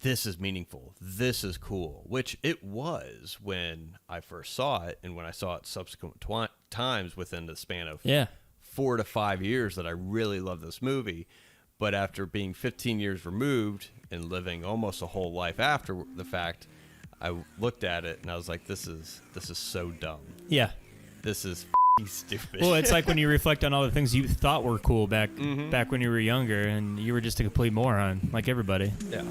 this is meaningful. This is cool, which it was when I first saw it, and when I saw it subsequent times within the span of 4 to 5 years that I really love this movie. But after being 15 years removed and living almost a whole life after the fact, I looked at it and I was like, this is so dumb. Yeah. This is stupid. Well, it's like when you reflect on all the things you thought were cool back when you were younger, and you were just a complete moron, like everybody. Yeah.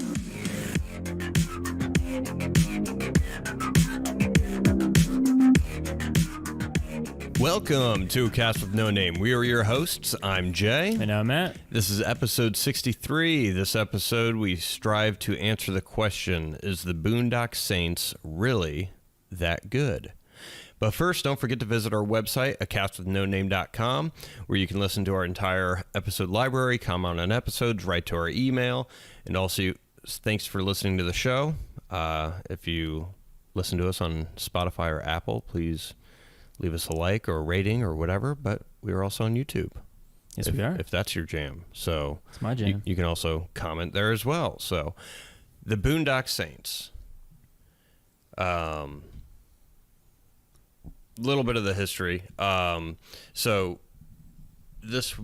Welcome to Cast with No Name. We are your hosts. I'm Jay. And I'm Matt. This is episode 63. This episode, we strive to answer the question, is the Boondock Saints really that good? But first, don't forget to visit our website, acastwithnoname.com, where you can listen to our entire episode library, comment on episodes, write to our email, and also thanks for listening to the show. If you listen to us on Spotify or Apple, please leave us a like or a rating or whatever, but we are also on YouTube. Yes, we are. If that's your jam. So it's my jam. You can also comment there as well. So the Boondock Saints. Little bit of the history. So this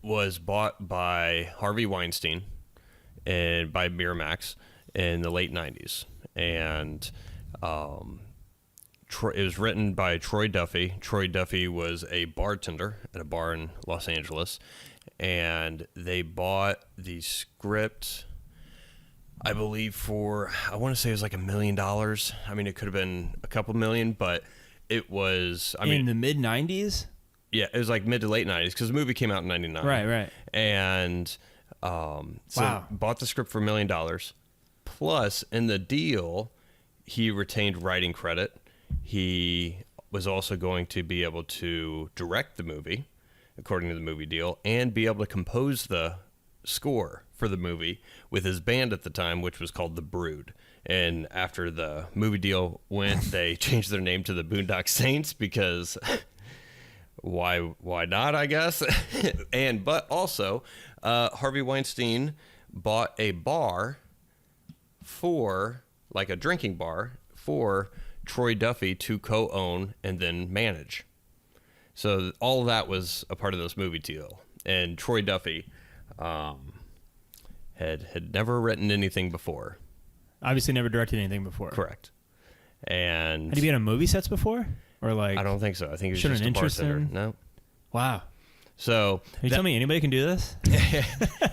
was bought by Harvey Weinstein and by Miramax in the late 90s. And it was written by Troy Duffy. Troy Duffy was a bartender at a bar in Los Angeles, and they bought the script, I believe, I want to say it was like $1 million. I mean, it could have been a couple million, but it was, in the mid-90s? Yeah, it was like mid to late 90s, because the movie came out in 99. Right. And bought the script for $1 million. Plus, in the deal, he retained writing credit. He was also going to be able to direct the movie, according to the movie deal, and be able to compose the score for the movie with his band at the time, which was called The Brood. And after the movie deal went, they changed their name to the Boondock Saints because why not, I guess? But also, Harvey Weinstein bought a bar like a drinking bar for Troy Duffy to co-own and then manage. So all of that was a part of this movie deal. And Troy Duffy had never written anything before. Obviously never directed anything before. Correct. And had he been on movie sets before? Or like, I don't think so. I think he was just a bartender. No. Wow. So you tell me anybody can do this?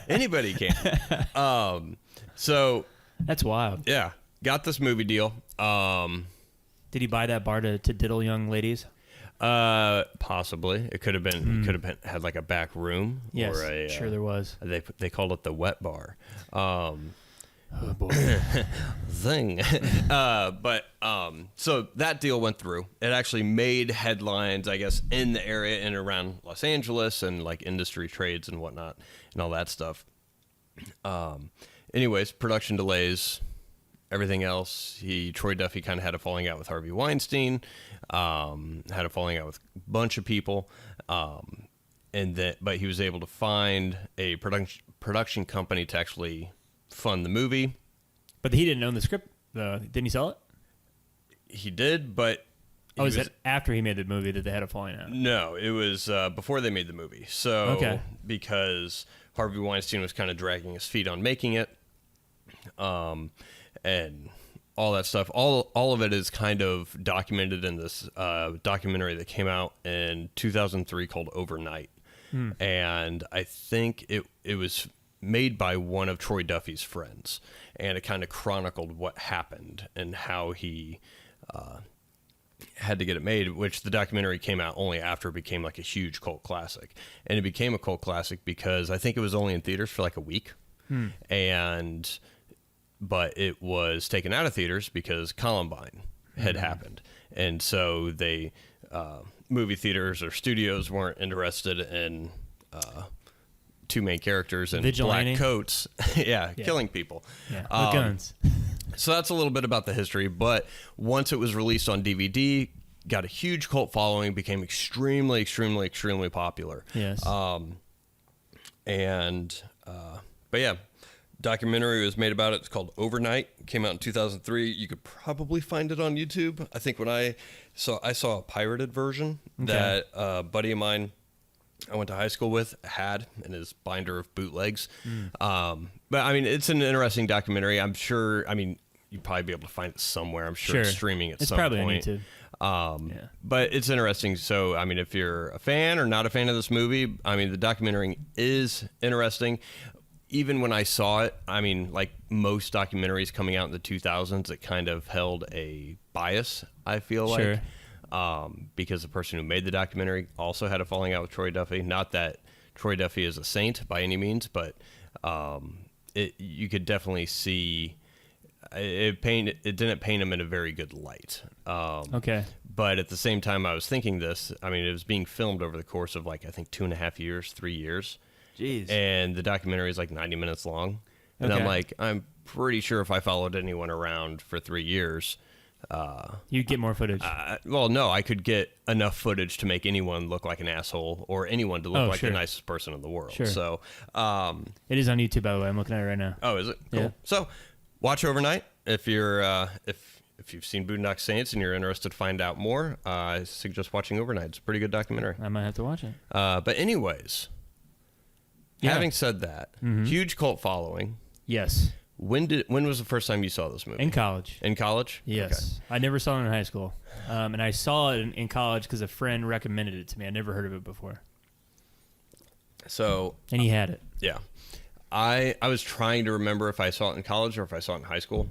Anybody can. So that's wild. Yeah. Got this movie deal. Did he buy that bar to diddle young ladies? Possibly. It could have been. It could have had like a back room. Yes, or sure there was. They called it the wet bar. Oh boy. Zing. So that deal went through. It actually made headlines, I guess, in the area and around Los Angeles and like industry trades and whatnot and all that stuff. Anyways, production delays. Everything else, Troy Duffy kind of had a falling out with Harvey Weinstein, had a falling out with a bunch of people, but he was able to find a production company to actually fund the movie. But he didn't own the script, didn't he sell it? He did, but... is it after he made the movie that they had a falling out? No, it was before they made the movie. So, okay. Because Harvey Weinstein was kind of dragging his feet on making it, and all that stuff. All of it is kind of documented in this documentary that came out in 2003 called Overnight. And I think it was made by one of Troy Duffy's friends, and it kind of chronicled what happened and how he had to get it made, which the documentary came out only after it became like a huge cult classic. And it became a cult classic because I think it was only in theaters for like a week. But it was taken out of theaters because Columbine had happened. And so movie theaters or studios weren't interested in two main characters in Vigilante. black coats. yeah, killing people. Yeah, with guns. So that's a little bit about the history. But once it was released on DVD, got a huge cult following, became extremely, extremely, extremely popular. Yes. But yeah, documentary was made about it. It's called Overnight. It came out in 2003. You could probably find it on YouTube. I think when I saw a pirated version that a buddy of mine I went to high school with had in his binder of bootlegs. But I mean, it's an interesting documentary. I'm sure. I mean, you'd probably be able to find it somewhere. I'm sure it's streaming at some point. It's probably on YouTube. But it's interesting. So, I mean, if you're a fan or not a fan of this movie, I mean, the documentary is interesting. Even when I saw it, I mean, like most documentaries coming out in the 2000s, it kind of held a bias, I feel like. Because the person who made the documentary also had a falling out with Troy Duffy. Not that Troy Duffy is a saint by any means, but you could definitely see it didn't paint him in a very good light. But at the same time, I was thinking this. I mean, it was being filmed over the course of like I think 2.5 years, 3 years. Jeez. And the documentary is like 90 minutes long. And I'm like, I'm pretty sure if I followed anyone around for 3 years, you'd get more footage. Well, no, I could get enough footage to make anyone look like an asshole or anyone to look like the nicest person in the world. Sure. So, it is on YouTube, by the way. I'm looking at it right now. Oh, is it? Cool. Yeah. So, watch Overnight if you're if you've seen Boondock Saints and you're interested to find out more. I suggest watching Overnight. It's a pretty good documentary. I might have to watch it. But anyways, having said that, huge cult following. Yes. When was the first time you saw this movie? In college. In college? Yes. Okay. I never saw it in high school. And I saw it in college because a friend recommended it to me. I never heard of it before. So. And he had it. Yeah. I was trying to remember if I saw it in college or if I saw it in high school.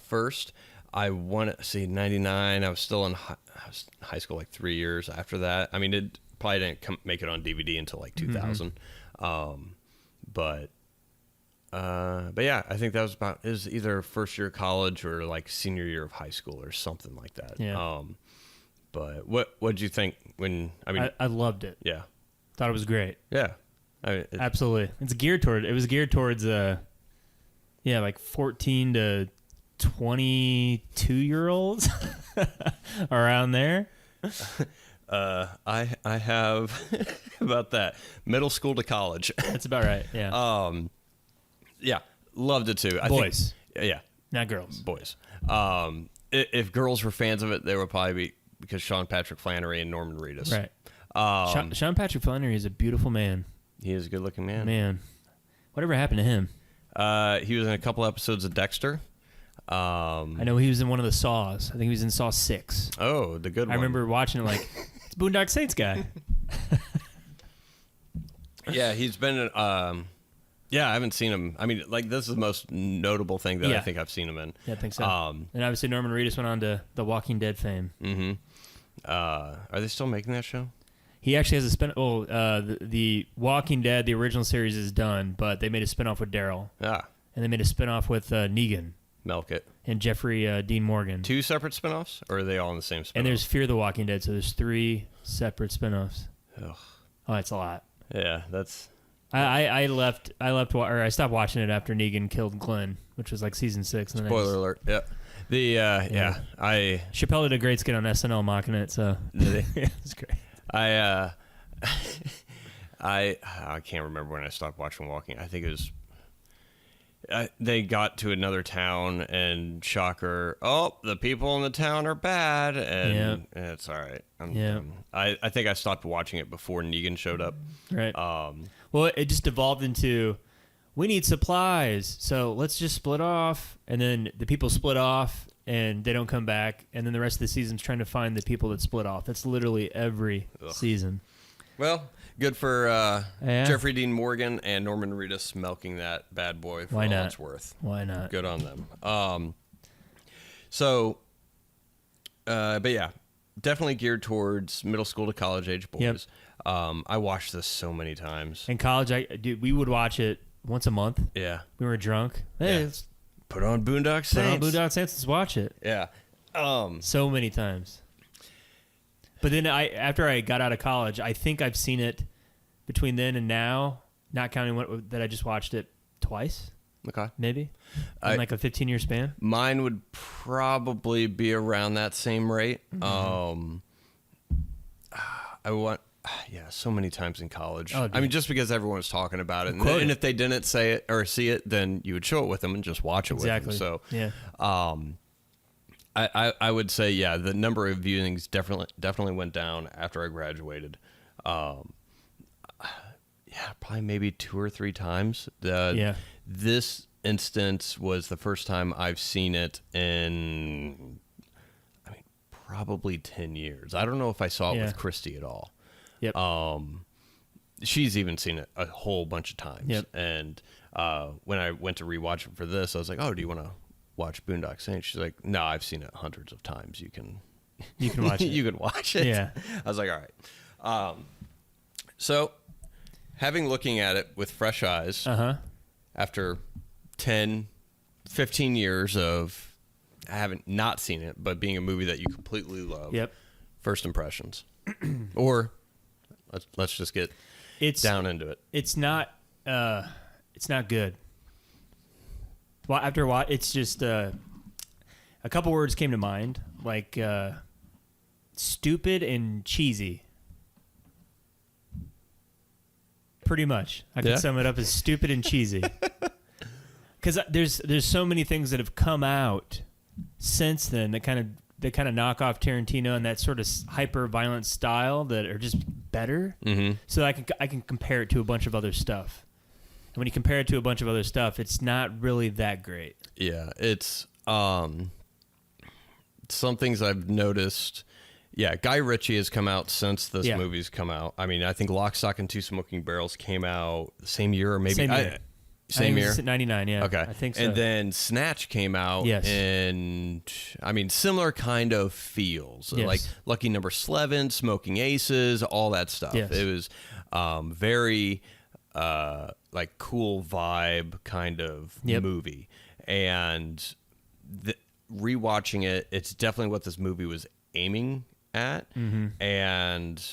First, I want to see 99. I was still in high school like 3 years after that. I mean, it probably didn't make it on DVD until like 2000. But yeah, I think that was either first year of college or like senior year of high school or something like that. Yeah. But what did you think when? I loved it. Yeah. Thought it was great. Yeah. Absolutely. It was geared towards like 14 to 22-year-olds around there. I have about that middle school to college. That's about right. Yeah. Yeah, loved it too. Boys. Yeah, not girls. Boys. If girls were fans of it, they would probably be because Sean Patrick Flannery and Norman Reedus. Right. Sean Patrick Flannery is a beautiful man. He is a good-looking man. Man, whatever happened to him? He was in a couple episodes of Dexter. I know he was in one of the Saws. I think he was in Saw 6. Oh, the good one. I remember watching it like, it's Boondock Saints guy. Yeah, he's been in, yeah, I haven't seen him. I mean, like, this is the most notable thing that I think I've seen him in. Yeah, I think so. And obviously Norman Reedus went on to The Walking Dead fame. Mm-hmm. Are they still making that show? He actually has a spin. Oh, the Walking Dead, the original series is done, but they made a spinoff with Daryl. Ah. And they made a spinoff with Negan. Milk it. And Jeffrey Dean Morgan. 2 separate spinoffs, or are they all in the same spinoff? And there's Fear the Walking Dead, so there's 3 separate spinoffs. Ugh. Oh, that's a lot. Yeah, that's. I stopped watching it after Negan killed Glenn, which was like season 6. And Spoiler alert. Yeah. Chappelle did a great skit on SNL mocking it, so. Did he? Yeah, it's great. I can't remember when I stopped watching Walking. I think it was they got to another town and shocker, oh, the people in the town are bad, and it's all right. I think I stopped watching it before Negan showed up. Right. Well, it just evolved into we need supplies, so let's just split off, and then the people split off and they don't come back, and then the rest of the season's trying to find the people that split off. That's literally every season. Well, good for Jeffrey Dean Morgan and Norman Reedus milking that bad boy for all it's worth. Why not? Good on them. But yeah, definitely geared towards middle school to college age boys. Yep. I watched this so many times. In college, we would watch it once a month. Yeah. We were drunk. Hey, let's put on Boondock Saints. Let's watch it. Yeah. So many times. But then after I got out of college, I think I've seen it between then and now, not counting that I just watched it twice. Okay. Maybe. In like a 15-year span. Mine would probably be around that same rate. Mm-hmm. Yeah, so many times in college. Oh, I mean, just because everyone was talking about it, and if they didn't say it or see it, then you would show it with them and just watch it with them. So, yeah. I would say, yeah, the number of viewings definitely went down after I graduated. Yeah, probably maybe 2 or 3 times. This instance was the first time I've seen it in, I mean, probably 10 years. I don't know if I saw it with Christy at all. Yep. She's even seen it a whole bunch of times. Yep. And when I went to rewatch it for this, I was like, "Oh, do you want to watch Boondock Saints?" She's like, "No, I've seen it hundreds of times. You can watch it. You can watch it." Yeah. I was like, "All right." So, looking at it with fresh eyes, after 10, 15 years of having not seen it, but being a movie that you completely love. Yep. First impressions, or let's just get down into it. It's not good. Well, after a while, it's just a couple words came to mind, like stupid and cheesy. Pretty much, I can sum it up as stupid and cheesy. Because there's so many things that have come out since then that kind of knock off Tarantino and that sort of hyper violent style that are just better. Mm-hmm. So I can compare it to a bunch of other stuff. And when you compare it to a bunch of other stuff, it's not really that great. Yeah, it's some things I've noticed. Yeah, Guy Ritchie has come out since this movie's come out. I mean, I think Lock, Stock, and Two Smoking Barrels came out the same year, or maybe same year. 99, yeah. Okay. I think so. And then Snatch came out in, I mean, similar kind of feels. Yes. Like Lucky Number 11, Smoking Aces, all that stuff. Yes. It was very like cool vibe kind of movie. And rewatching it, it's definitely what this movie was aiming at. Mm-hmm. And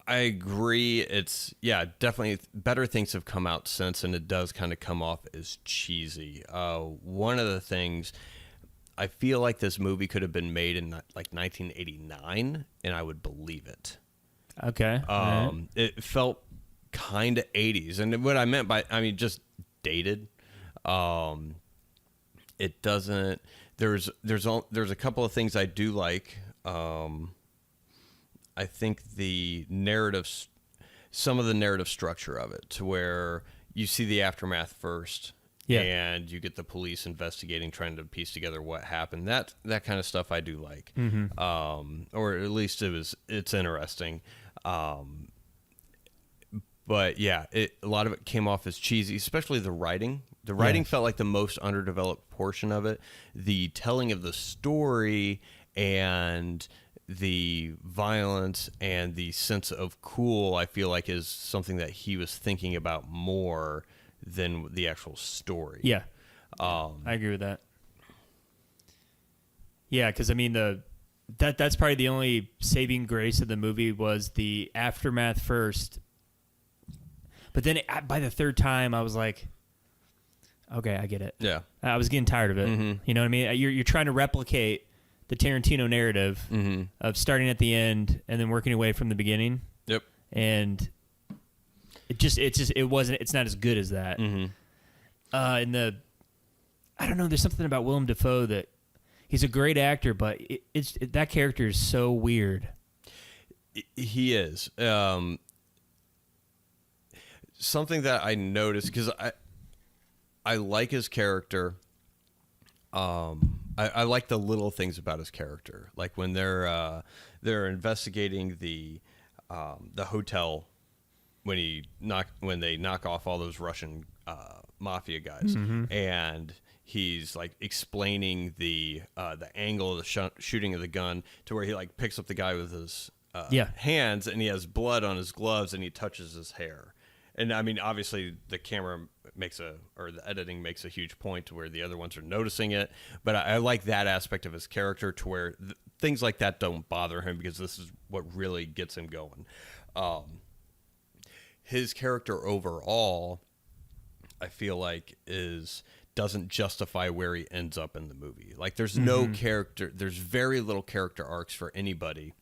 I agree. It's, definitely better things have come out since, and it does kind of come off as cheesy. One of the things, I feel like this movie could have been made in like 1989, and I would believe it. Okay. It felt kind of 80s, and what I meant by, I mean, just dated. It doesn't. There's a couple of things I do like. I think some of the narrative structure of it, to where you see the aftermath first, and you get the police investigating, trying to piece together what happened. That kind of stuff I do like, or at least it's interesting. But yeah, a lot of it came off as cheesy, especially the writing. The writing felt like the most underdeveloped portion of it. The telling of the story and the violence and the sense of cool, I feel like, is something that he was thinking about more than the actual story. Yeah. I agree with that. Yeah, because I mean that's probably the only saving grace of the movie was the aftermath first. But then by the third time, I was like, okay, I get it. Yeah. I was getting tired of it. Mm-hmm. You know what I mean? You're trying to replicate the Tarantino narrative of starting at the end and then working away from the beginning. Yep. And it's not as good as that. Mm-hmm. I don't know, there's something about Willem Dafoe that he's a great actor, but that character is so weird. He is. Something that I noticed, because I like his character. I like the little things about his character, like when they're investigating the hotel when they knock off all those Russian mafia guys, and he's like explaining the angle of the shooting of the gun, to where he like picks up the guy with his hands, and he has blood on his gloves, and he touches his hair. And I mean, obviously, the camera the editing makes a huge point to where the other ones are noticing it. But I like that aspect of his character, to where things like that don't bother him, because this is what really gets him going. His character overall, I feel like, doesn't justify where he ends up in the movie. Like, there's no character, there's very little character arcs for anybody.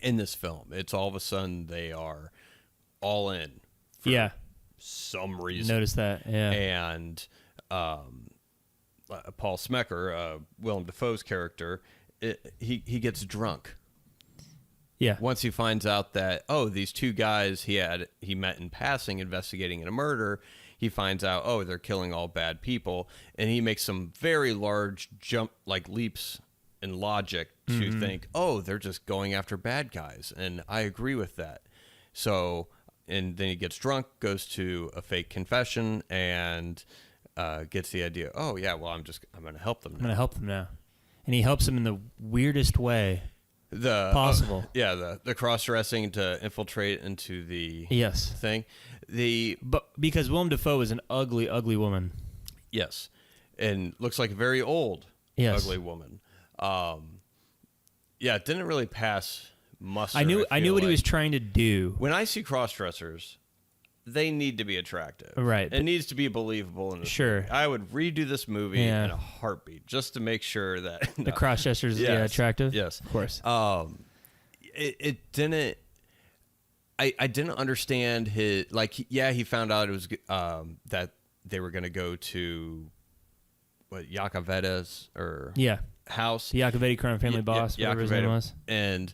in this film. It's all of a sudden they are all in for some reason. Notice that, yeah. And Paul Smecker, Willem Dafoe's character, he gets drunk. Yeah. Once he finds out that, these two guys he met in passing investigating a murder, he finds out, they're killing all bad people, and he makes some very large leaps in logic to think, they're just going after bad guys, and I agree with that. So, and then he gets drunk, goes to a fake confession, and gets the idea, I'm going to help them now. I'm going to help them now. And he helps them in the weirdest way possible. The cross-dressing to infiltrate into the thing. But because Willem Dafoe is an ugly, ugly woman. Yes. And looks like a very old, ugly woman. It didn't really pass muster. I knew what he was trying to do. When I see cross-dressers, they need to be attractive. Right. It needs to be believable in this movie. I would redo this movie in a heartbeat just to make sure that the cross-dressers attractive. Yes. Of course. It didn't. I didn't understand his he found out it was that they were going to go to Yakovetta's house. The Yakovetti crime family boss, whatever his name was. And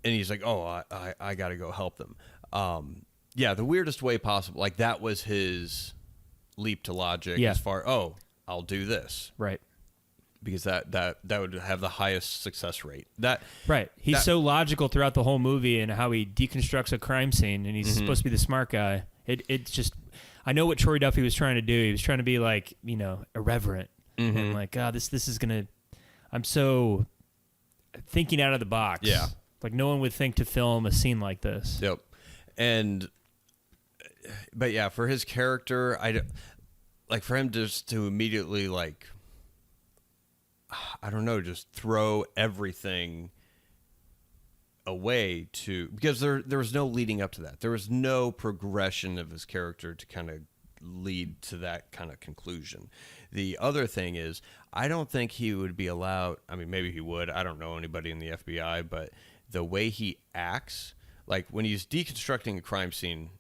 he's like, I got to go help them. The weirdest way possible. Like, that was his leap to logic as far, I'll do this. Right. Because that would have the highest success rate. He's so logical throughout the whole movie and how he deconstructs a crime scene, and he's supposed to be the smart guy. It's just, I know what Troy Duffy was trying to do. He was trying to be like, irreverent. And like, this is going to, I'm so thinking out of the box. Yeah. Like, no one would think to film a scene like this. Yep. But for his character, for him just to immediately just throw everything away because there was no leading up to that. There was no progression of his character to kind of lead to that kind of conclusion. The other thing is, I don't think he would be allowed. I mean, maybe he would. I don't know anybody in the FBI, but the way he acts, like when he's deconstructing a crime scene,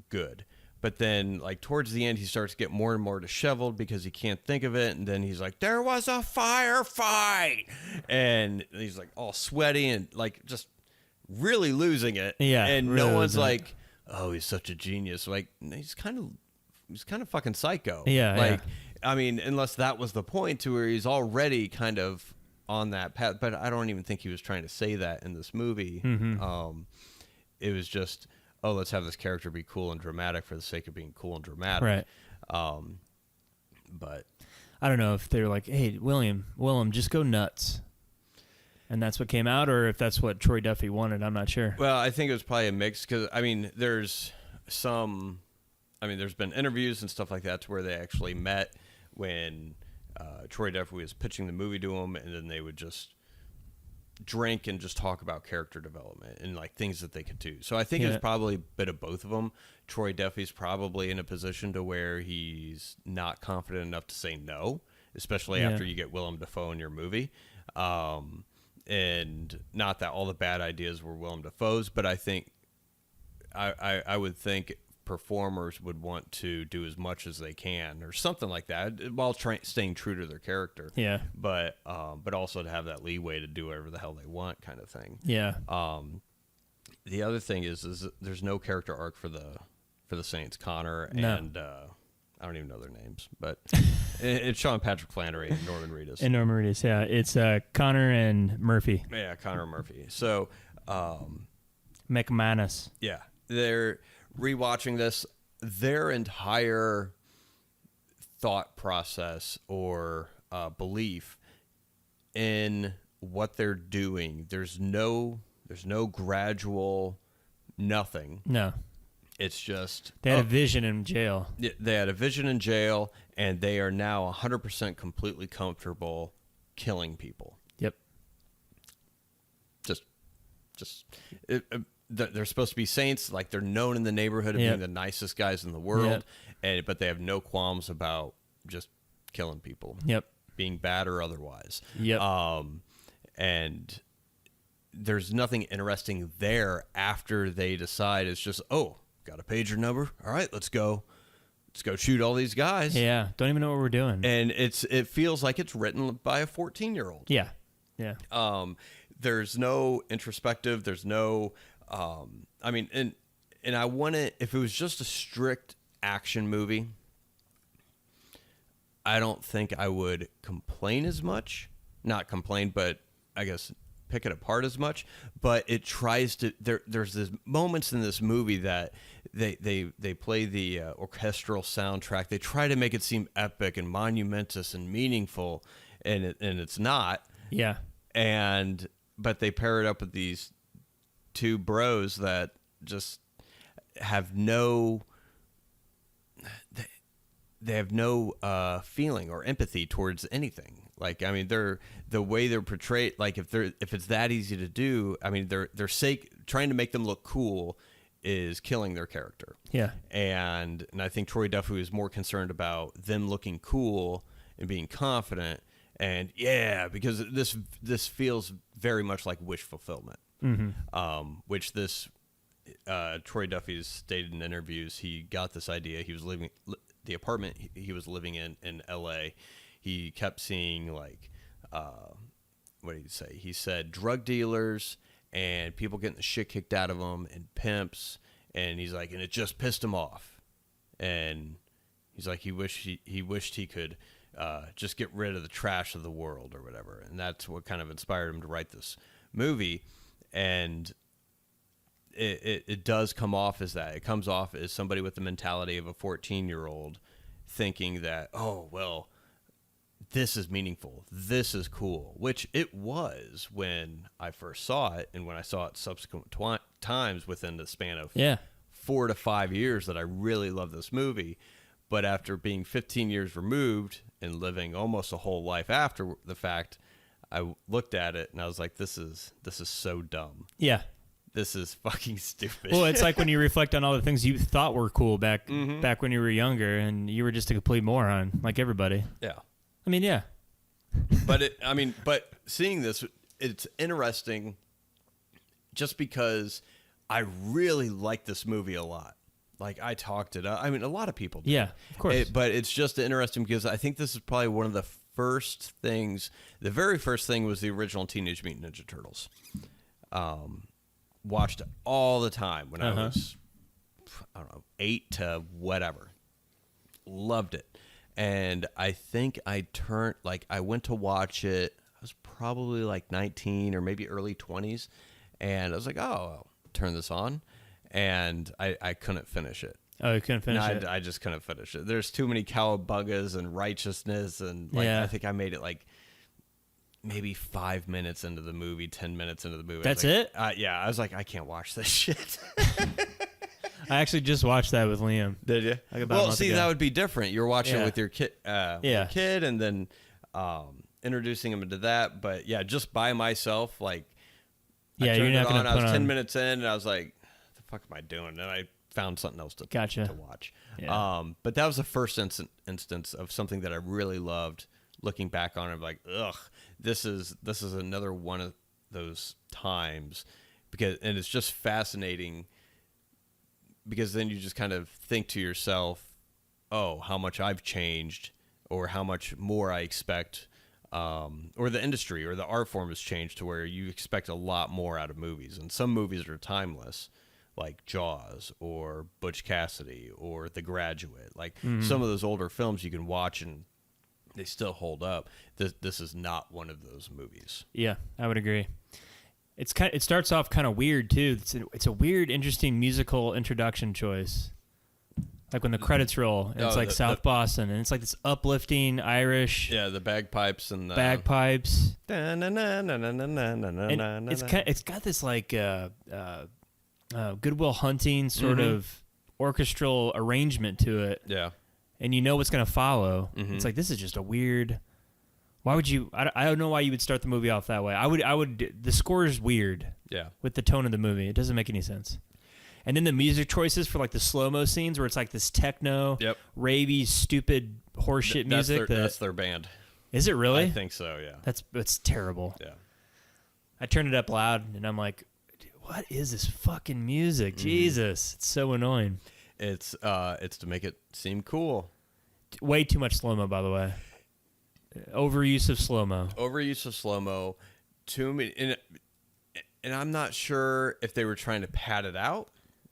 good. But then, towards the end, he starts to get more and more disheveled because he can't think of it. And then he's like, there was a firefight. And he's, all sweaty and, just really losing it. Yeah. And really no one's like, he's such a genius. He's kind of fucking psycho. Yeah. I mean, unless that was the point to where he's already kind of on that path. But I don't even think he was trying to say that in this movie. It was just, let's have this character be cool and dramatic for the sake of being cool and dramatic. Right. But I don't know if they were like, hey, Willem, just go nuts. And that's what came out, or if that's what Troy Duffy wanted. I'm not sure. Well, I think it was probably a mix because, there's been interviews and stuff like that to where they actually met when Troy Duffy was pitching the movie to him, and then they would just drink and just talk about character development and things that they could do. So I think it's probably a bit of both of them. Troy Duffy's probably in a position to where he's not confident enough to say no, especially after you get Willem Dafoe in your movie. And not that all the bad ideas were Willem Dafoe's, but I think I would think performers would want to do as much as they can or something like that while staying true to their character. Yeah. But also to have that leeway to do whatever the hell they want kind of thing. Yeah. The other thing is there's no character arc for the Saints, Connor and I don't even know their names, but it's Sean Patrick Flannery and Norman Reedus. And Norman Reedus, yeah. It's Connor and Murphy. Yeah, Connor and Murphy. So McManus. Yeah. They're rewatching this, their entire thought process or belief in what they're doing. There's no gradual nothing. No. It's just they had a vision in jail. They had a vision in jail, and they are now 100% completely comfortable killing people. Yep. They're supposed to be saints, they're known in the neighborhood of being the nicest guys in the world, but they have no qualms about just killing people. Yep. Being bad or otherwise. Yep. And there's nothing interesting there after they decide. It's just, oh, got a pager number. All right, let's go shoot all these guys. Yeah, don't even know what we're doing. And it feels like it's written by a 14-year-old. Yeah. There's no introspective. There's no, I mean, and I want it, if it was just a strict action movie, I don't think I would complain as much. Not complain, but I guess pick it apart as much. But it tries to. There's this moments in this movie that they play the orchestral soundtrack. They try to make it seem epic and monumentous and meaningful, and it's not. Yeah. But they pair it up with these two bros that just have no. They have no feeling or empathy towards anything. Like, I mean, the way they're portrayed. Like, if it's that easy to do, I mean, their sake trying to make them look cool is killing their character. Yeah. And I think Troy Duffy is more concerned about them looking cool and being confident. And because this feels very much like wish fulfillment. Which this Troy Duffy's stated in interviews. He got this idea. He was living. The apartment he was living in L.A., he kept seeing, like, what did he say? He said drug dealers and people getting the shit kicked out of them and pimps, and he's like, and it just pissed him off. And he's like, he wished he could just get rid of the trash of the world or whatever. And that's what kind of inspired him to write this movie. And it does come off as that. It comes off as somebody with the mentality of a 14-year-old thinking that, oh, well, this is meaningful. This is cool, which it was when I first saw it, and when I saw it subsequent times within the span of 4 to 5 years that I really love this movie. But after being 15 years removed and living almost a whole life after the fact, I looked at it and I was like, this is so dumb. Yeah. This is fucking stupid. Well, it's like when you reflect on all the things you thought were cool back when you were younger, and you were just a complete moron, like everybody. Yeah. I mean, yeah. But seeing this, it's interesting just because I really like this movie a lot. Like, I talked it up. I mean, a lot of people do. Yeah, of course. But it's just interesting because I think this is probably one of the first things. The very first thing was the original Teenage Mutant Ninja Turtles. Watched it all the time when I was, I don't know, 8 to whatever. Loved it. And I think I went to watch it. I was probably like 19 or maybe early 20s. And I was like, oh, I'll turn this on. And I couldn't finish it. Oh, you couldn't finish it? I just couldn't finish it. There's too many cowabungas and righteousness. And I think I made it like maybe 5 minutes into the movie, 10 minutes into the movie. That's it? Yeah. I was like, I can't watch this shit. I actually just watched that with Liam. Did you? Like well, see, that would be different. You're watching it with your kid, and then introducing him into that. But yeah, just by myself, like, you're not going to. I was 10 minutes in, and I was like, "What the fuck am I doing?" And I found something else to watch. Yeah. But that was the first instance of something that I really loved. Looking back on it, I'm like, ugh, this is another one of those times, and it's just fascinating. Because then you just kind of think to yourself, oh, how much I've changed, or how much more I expect, or the industry or the art form has changed to where you expect a lot more out of movies. And some movies are timeless, like Jaws or Butch Cassidy or The Graduate. Like some of those older films you can watch and they still hold up. This is not one of those movies. Yeah, I would agree. It starts off kind of weird too. It's a weird, interesting musical introduction choice. Like when the credits roll, and it's like South Boston, and it's like this uplifting Irish. Yeah, the bagpipes and the bagpipes. And it's got this like Good Will Hunting sort of orchestral arrangement to it. Yeah, and you know what's going to follow. It's like, this is just a weird. Why would you? I don't know why you would start the movie off that way. I would. The score is weird. Yeah. With the tone of the movie, it doesn't make any sense. And then the music choices for like the slow-mo scenes where it's like this techno, ravey, stupid horseshit music. That's their band. Is it really? I think so. Yeah. That's terrible. Yeah. I turned it up loud, and I'm like, what is this fucking music? Jesus, it's so annoying. It's to make it seem cool. Way too much slow-mo, by the way. Overuse of slow-mo. Overuse of slow-mo. Too many, and I'm not sure if they were trying to pad it out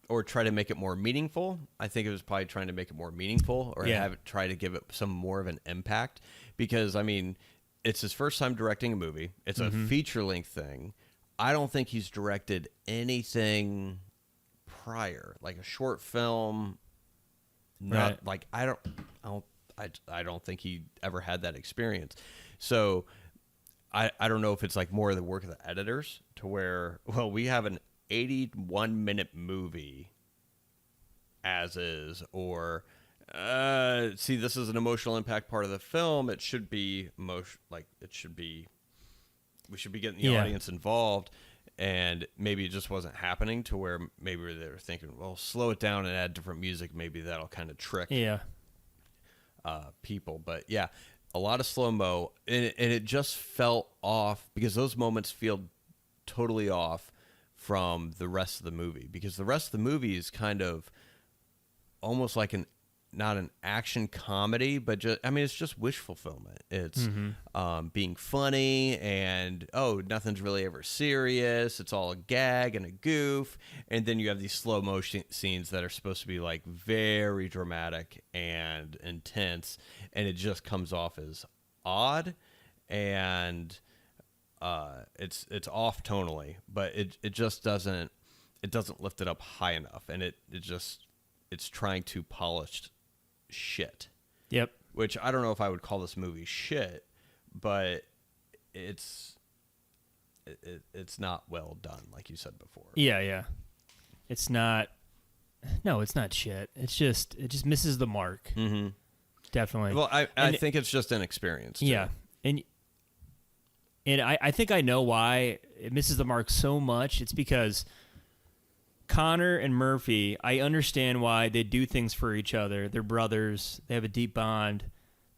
or try to make it more meaningful. I think it was probably trying to make it more meaningful or try to give it some more of an impact. Because, I mean, it's his first time directing a movie. It's a feature-length thing. I don't think he's directed anything prior, like a short film. Not like I don't think he ever had that experience. So I don't know if it's like more of the work of the editors to where, well, we have an 81-minute movie as is, or see, this is an emotional impact part of the film. It should be we should be getting the audience involved, and maybe it just wasn't happening to where maybe they were thinking, well, slow it down and add different music. Maybe that'll kind of trick people. But yeah, a lot of slow-mo, and it just felt off because those moments feel totally off from the rest of the movie, because the rest of the movie is kind of almost like not an action comedy, but just, I mean, it's just wish fulfillment. It's being funny and, nothing's really ever serious. It's all a gag and a goof. And then you have these slow motion scenes that are supposed to be like very dramatic and intense. And it just comes off as odd, and it's off tonally, but it just doesn't lift it up high enough. And it's trying to polish shit. Yep. Which I don't know if I would call this movie shit, but it's not well done, like you said before. Yeah. It's not. No, it's not shit. It just misses the mark. Mm-hmm. Definitely. Well, I think it's just inexperience. Too. Yeah, and I think I know why it misses the mark so much. It's because Connor and Murphy, I understand why they do things for each other. They're brothers. They have a deep bond.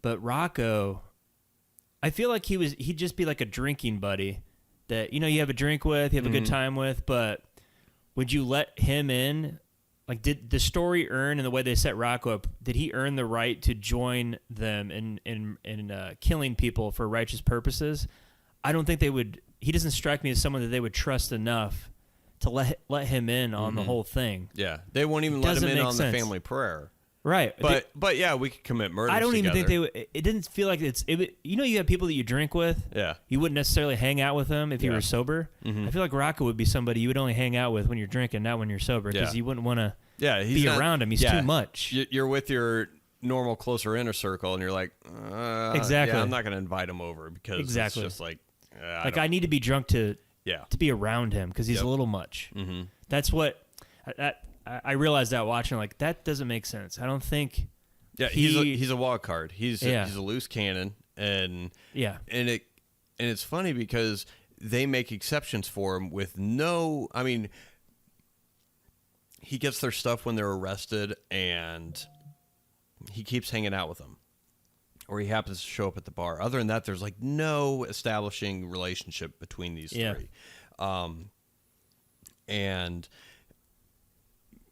But Rocco, I feel like he'd just be like a drinking buddy that, you have a drink with, you have a good time with, but would you let him in? Like, did the story earn, and the way they set Rocco up, did he earn the right to join them in killing people for righteous purposes? I don't think they would. He doesn't strike me as someone that they would trust enough to let him in on the whole thing. Yeah, they won't even let him in on the family prayer. Right. But yeah, we could commit murder. I don't even together. think they would. It didn't feel like you have people that you drink with. Yeah. You wouldn't necessarily hang out with them if you were sober. Mm-hmm. I feel like Rocco would be somebody you would only hang out with when you're drinking, not when you're sober, because you wouldn't want to be around him. He's too much. You're with your normal, closer inner circle, and you're like, exactly. Yeah, I'm not going to invite him over because it's just like, I need to be drunk to be around him because he's a little much. Mm-hmm. That's what I realized that watching. Like, that doesn't make sense. I don't think. Yeah, he's a wild card. He's a loose cannon, and it's funny because they make exceptions for him with no. I mean, he gets their stuff when they're arrested, and he keeps hanging out with them, or he happens to show up at the bar. Other than that, there's like no establishing relationship between these three, and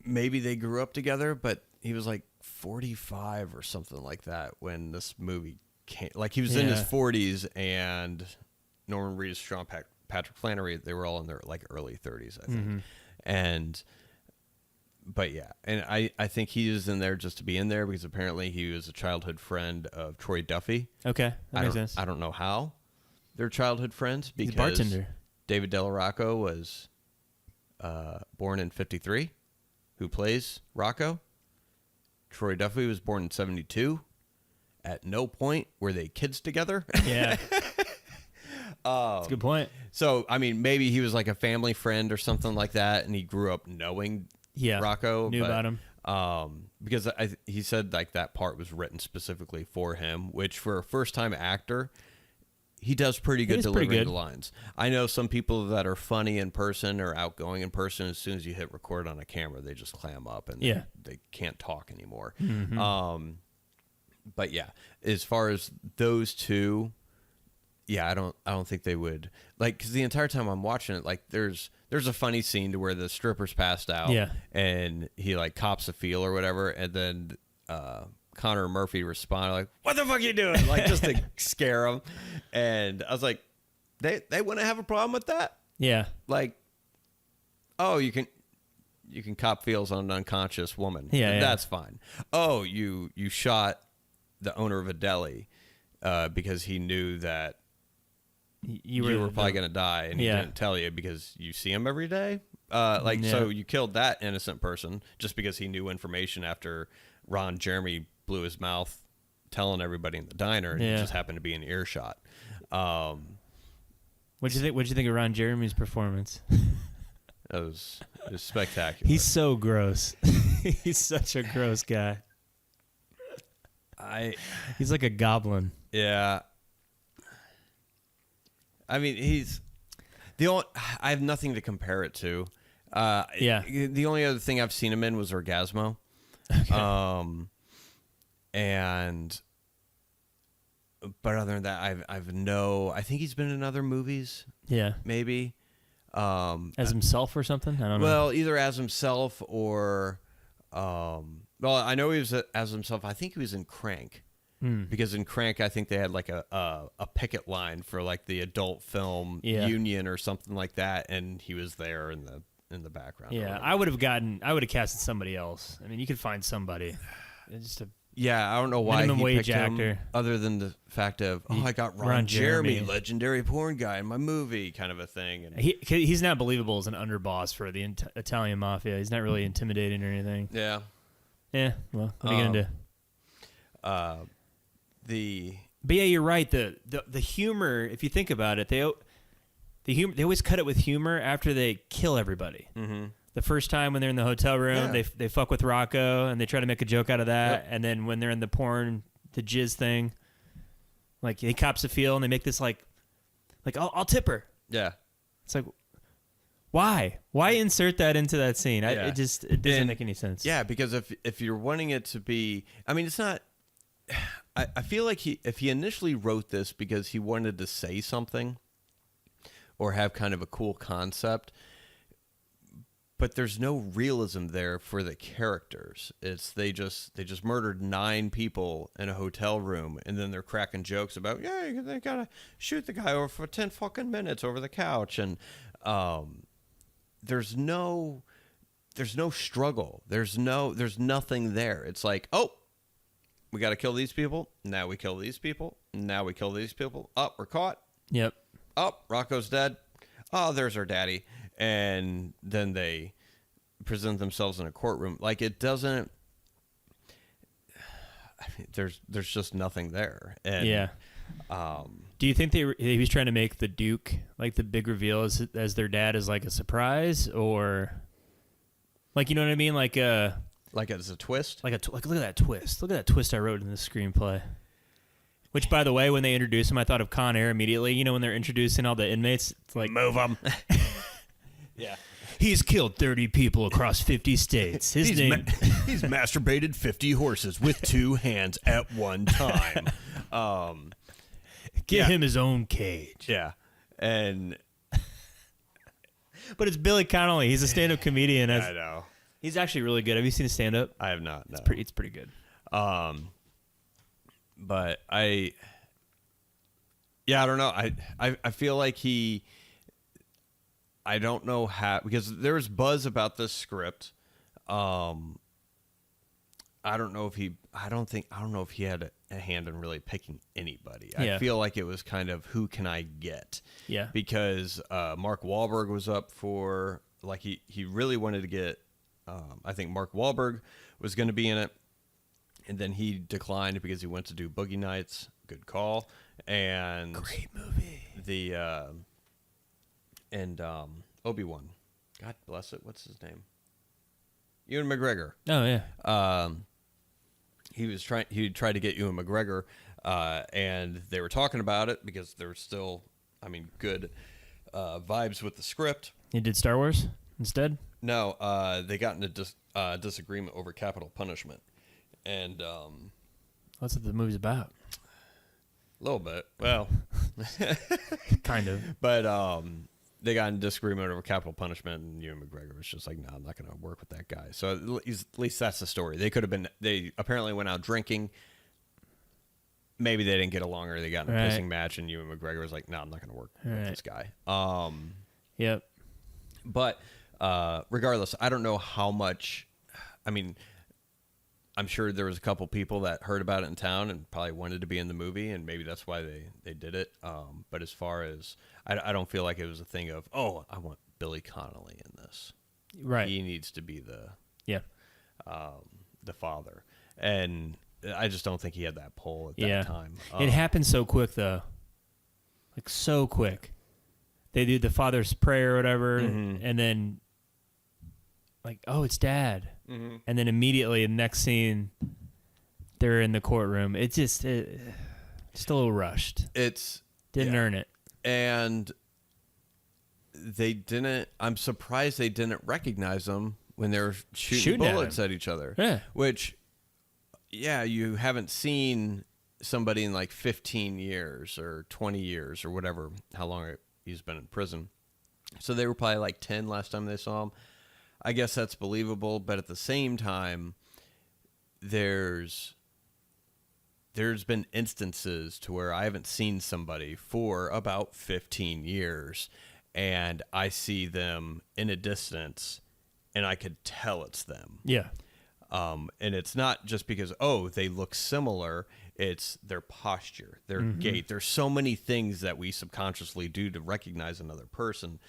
maybe they grew up together, but he was like 45 or something like that when this movie came. Like, he was in his 40s, and Norman Reedus, Sean Patrick Flannery, they were all in their like early 30s, I think. Mm-hmm. But yeah, and I think he is in there just to be in there because apparently he was a childhood friend of Troy Duffy. Okay, that makes sense. I don't know how they're childhood friends because he's a bartender. David Del Rocco was born in 1953. Who plays Rocco? Troy Duffy was born in 1972. At no point were they kids together. Yeah. That's a good point. So, I mean, maybe he was like a family friend or something like that, and he grew up knowing Rocco. Knew about him. Because he said like that part was written specifically for him, which for a first-time actor, he does pretty good delivering the lines. I know some people that are funny in person or outgoing in person. As soon as you hit record on a camera, they just clam up and they can't talk anymore. Mm-hmm. But yeah, as far as those two, yeah, I don't think they would, like, because the entire time I'm watching it, like, there's a funny scene to where the stripper's passed out, Yeah. and he like cops a feel or whatever, and then Connor and Murphy respond like, "What the fuck are you doing?" Like, just to scare him, and I was like, they wouldn't have a problem with that, Yeah. like, oh, you can cop feels on an unconscious woman, Yeah, that's fine. Oh, you shot the owner of a deli because he knew that you were probably going to die, and he didn't tell you because you see him every day. So you killed that innocent person just because he knew information after Ron Jeremy blew his mouth telling everybody in the diner, and he just happened to be in earshot. What'd you think of Ron Jeremy's performance? It was spectacular. He's so gross. He's such a gross guy. He's like a goblin. Yeah. I mean, I have nothing to compare it to. The only other thing I've seen him in was Orgasmo. Okay. But other than that, I think he's been in other movies. Yeah. Maybe. As himself or something? I don't know. Well, either as himself or, I know he was as himself. I think he was in Crank. Because in Crank, I think they had like a picket line for like the adult film union or something like that, and he was there in the background. Yeah, I would have casted somebody else. I mean, you could find somebody. Just I don't know why minimum he wage picked actor. him, other than the fact of I got Ron Jeremy, legendary porn guy in my movie, kind of a thing. And he's not believable as an underboss for the Italian mafia. He's not really intimidating or anything. Yeah. Yeah. Well, what are you gonna do? But yeah, you're right. The humor, if you think about it, they always cut it with humor after they kill everybody. Mm-hmm. The first time when they're in the hotel room, they fuck with Rocco and they try to make a joke out of that. Yep. And then when they're in the porn, the jizz thing, like he cops a feel and they make this like I'll tip her. Yeah, it's like, why insert that into that scene? It doesn't make any sense. Yeah, because if you're wanting it to be, I mean, it's not. I feel like if he initially wrote this because he wanted to say something or have kind of a cool concept, but there's no realism there for the characters. It's they just murdered 9 people in a hotel room, and then they're cracking jokes about they gotta shoot the guy over for 10 fucking minutes over the couch, and there's no struggle. There's nothing there. It's like, oh, we got to kill these people. Now we kill these people. Now we kill these people. Oh, we're caught. Yep. Oh, Rocco's dead. Oh, there's our daddy. And then they present themselves in a courtroom. Like, it doesn't. I mean, there's just nothing there. And, yeah. Do you think he was trying to make the Duke, like the big reveal as their dad, is like a surprise, or like, you know what I mean, like as a twist? Like look at that twist. Look at that twist I wrote in the screenplay. Which, by the way, when they introduced him, I thought of Con Air immediately. You know, when they're introducing all the inmates, it's like, move them. Yeah. He's killed 30 people across 50 states. He's masturbated 50 horses with 2 hands at one time. Give him his own cage. Yeah. And but it's Billy Connolly. He's a stand-up comedian. I know. He's actually really good. Have you seen his stand-up? I have not. No. It's pretty good. But I don't know. I feel like I don't know how, because there was buzz about this script. I don't know if he had a hand in really picking anybody. Yeah. I feel like it was kind of, who can I get? Yeah. Because Mark Wahlberg was up for, like, he really wanted to get, I think Mark Wahlberg was going to be in it, and then he declined because he went to do Boogie Nights. Good call. And great movie. Obi-Wan. God bless it. What's his name? Ewan McGregor. Oh yeah. He tried to get Ewan McGregor, and they were talking about it because there were still, good vibes with the script. He did Star Wars instead? No, they got into disagreement over capital punishment, and what's the movie's about? A little bit. Well, Kind of. But they got in disagreement over capital punishment, and Ewan McGregor was just like, no, I'm not going to work with that guy. So at least that's the story. They apparently went out drinking. Maybe they didn't get along, or they got in a pissing match, and Ewan McGregor was like, no, I'm not going to work with this guy. Yep. But regardless, I don't know how much. I mean, I'm sure there was a couple people that heard about it in town and probably wanted to be in the movie, and maybe that's why they did it. But as far as I don't feel like it was a thing of, oh, I want Billy Connolly in this. Right. He needs to be the father, and I just don't think he had that pull at that time. It happened so quick though, like so quick. They do the father's prayer or whatever, and then like, oh, it's dad, and then immediately the next scene, they're in the courtroom. It's just a little rushed. Didn't earn it. And they didn't. I'm surprised they didn't recognize them when they were shooting bullets at each other. Yeah. Which, you haven't seen somebody in like 15 years or 20 years or whatever, how long he's been in prison. So they were probably like 10 last time they saw him. I guess that's believable, but at the same time, there's been instances to where I haven't seen somebody for about 15 years, and I see them in a distance, and I could tell it's them. Yeah. And it's not just because, they look similar. It's their posture, their gait. There's so many things that we subconsciously do to recognize another person.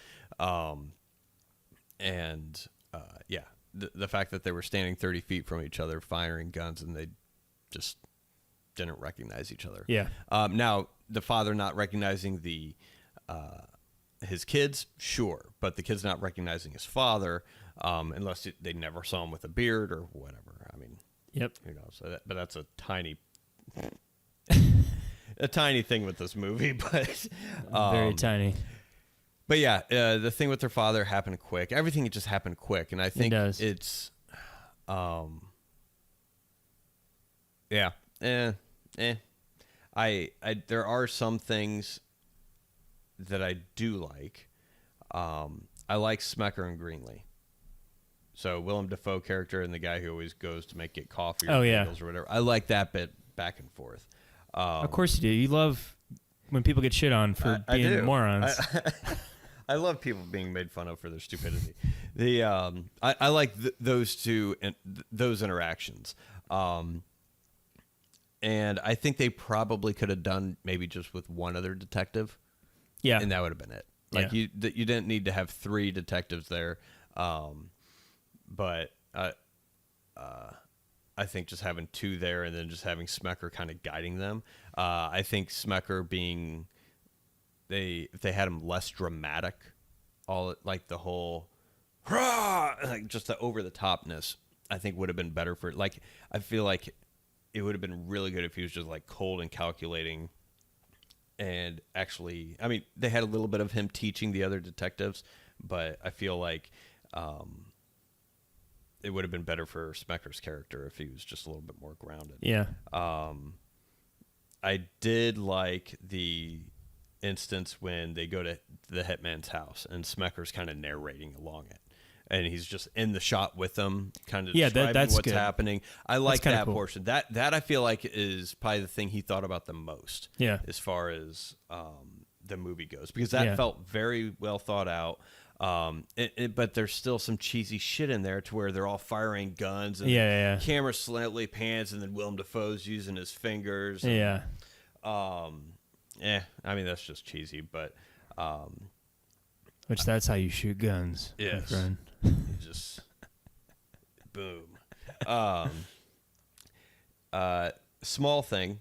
The fact that they were standing 30 feet from each other, firing guns, and they just didn't recognize each other. Yeah. Now, the father not recognizing his kids, sure, but the kid's not recognizing his father, unless they never saw him with a beard or whatever. I mean, yep. Who knows? But that's a tiny thing with this movie, but very tiny. But yeah, the thing with their father happened quick. Everything just happened quick, and I think it's, there are some things that I do like. I like Smecker and Greenlee. So Willem Dafoe character and the guy who always goes to get coffee or bagels or whatever. I like that bit back and forth. Of course you do. You love when people get shit on for being morons. I love people being made fun of for their stupidity. I like those two and those interactions. And I think they probably could have done maybe just with one other detective. Yeah. And that would have been it. Like you didn't need to have three detectives there. But I think just having two there and then just having Smecker kind of guiding them. I think Smecker being if they had him less dramatic, all like the whole like just the over the topness, I think would have been better for like I feel like it would have been really good if he was just like cold and calculating. And actually, I mean, they had a little bit of him teaching the other detectives, but I feel like it would have been better for Smecker's character if he was just a little bit more grounded. Yeah. I did like the instance when they go to the hitman's house and Smecker's kind of narrating along it. And he's just in the shot with them, kind of describing that's what's good. happening. I like that cool. portion. That I feel like is probably the thing he thought about the most. Yeah. As far as the movie goes, because that felt very well thought out. But there's still some cheesy shit in there to where they're all firing guns and the camera slightly pans and then Willem Dafoe's using his fingers. And, I mean that's just cheesy, but which that's how you shoot guns. Yes. My friend. You just boom. Small thing,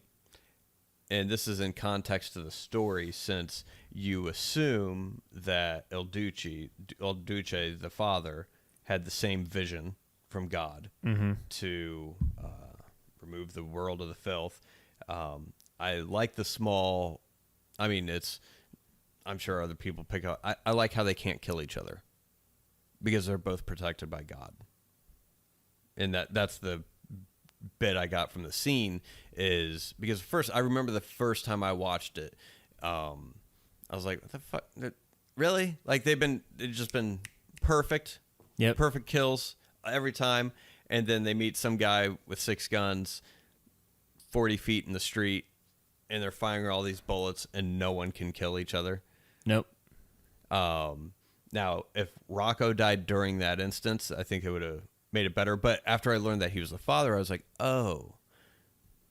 and this is in context to the story, since you assume that El Duce, the father, had the same vision from God to remove the world of the filth. I like the small. I mean, I'm sure other people pick up. I like how they can't kill each other because they're both protected by God. And that's the bit I got from the scene is because first I remember the first time I watched it, I was like, what the fuck? Really? Like they've just been perfect. Yep. Perfect kills every time. And then they meet some guy with 6 guns 40 feet in the street, and they're firing all these bullets, and no one can kill each other. Nope. Now, if Rocco died during that instance, I think it would have made it better. But after I learned that he was the father, I was like, oh,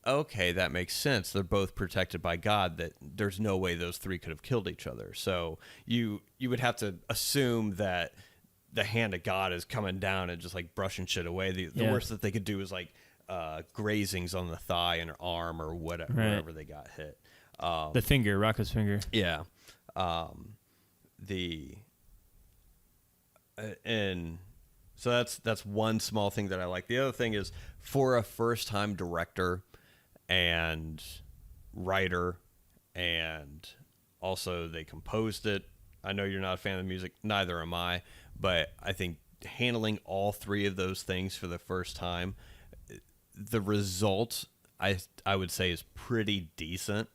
okay, that makes sense. They're both protected by God, that there's no way those 3 could have killed each other. So you would have to assume that the hand of God is coming down and just like brushing shit away. The worst that they could do is like grazings on the thigh and arm or whatever, wherever they got hit. The finger, Rocco's finger. Yeah. And so that's one small thing that I like. The other thing is, for a first-time director and writer, and also they composed it. I know you're not a fan of the music, neither am I, but I think handling all 3 of those things for the first time, the result I would say is pretty decent.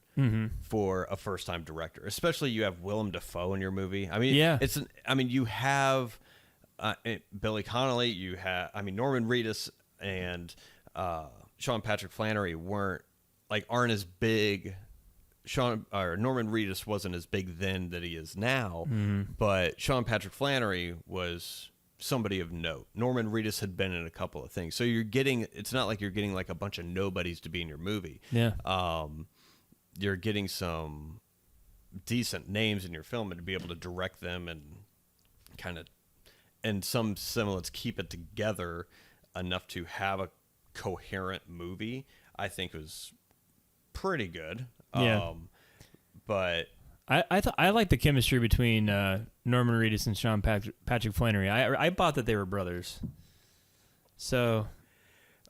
For a first-time director, especially you have Willem Dafoe in your movie. I mean, you have Billy Connolly, you have, Norman Reedus and Sean Patrick Flannery aren't as big. Norman Reedus wasn't as big then that he is now, but Sean Patrick Flannery was somebody of note. Norman Reedus had been in a couple of things, so it's not like you're getting like a bunch of nobodies to be in your movie. Yeah. You're getting some decent names in your film, and to be able to direct them and kind of, in some semblance, keep it together enough to have a coherent movie, I think was pretty good. Yeah. But I like the chemistry between Norman Reedus and Sean Patrick Flannery. I bought that they were brothers. So,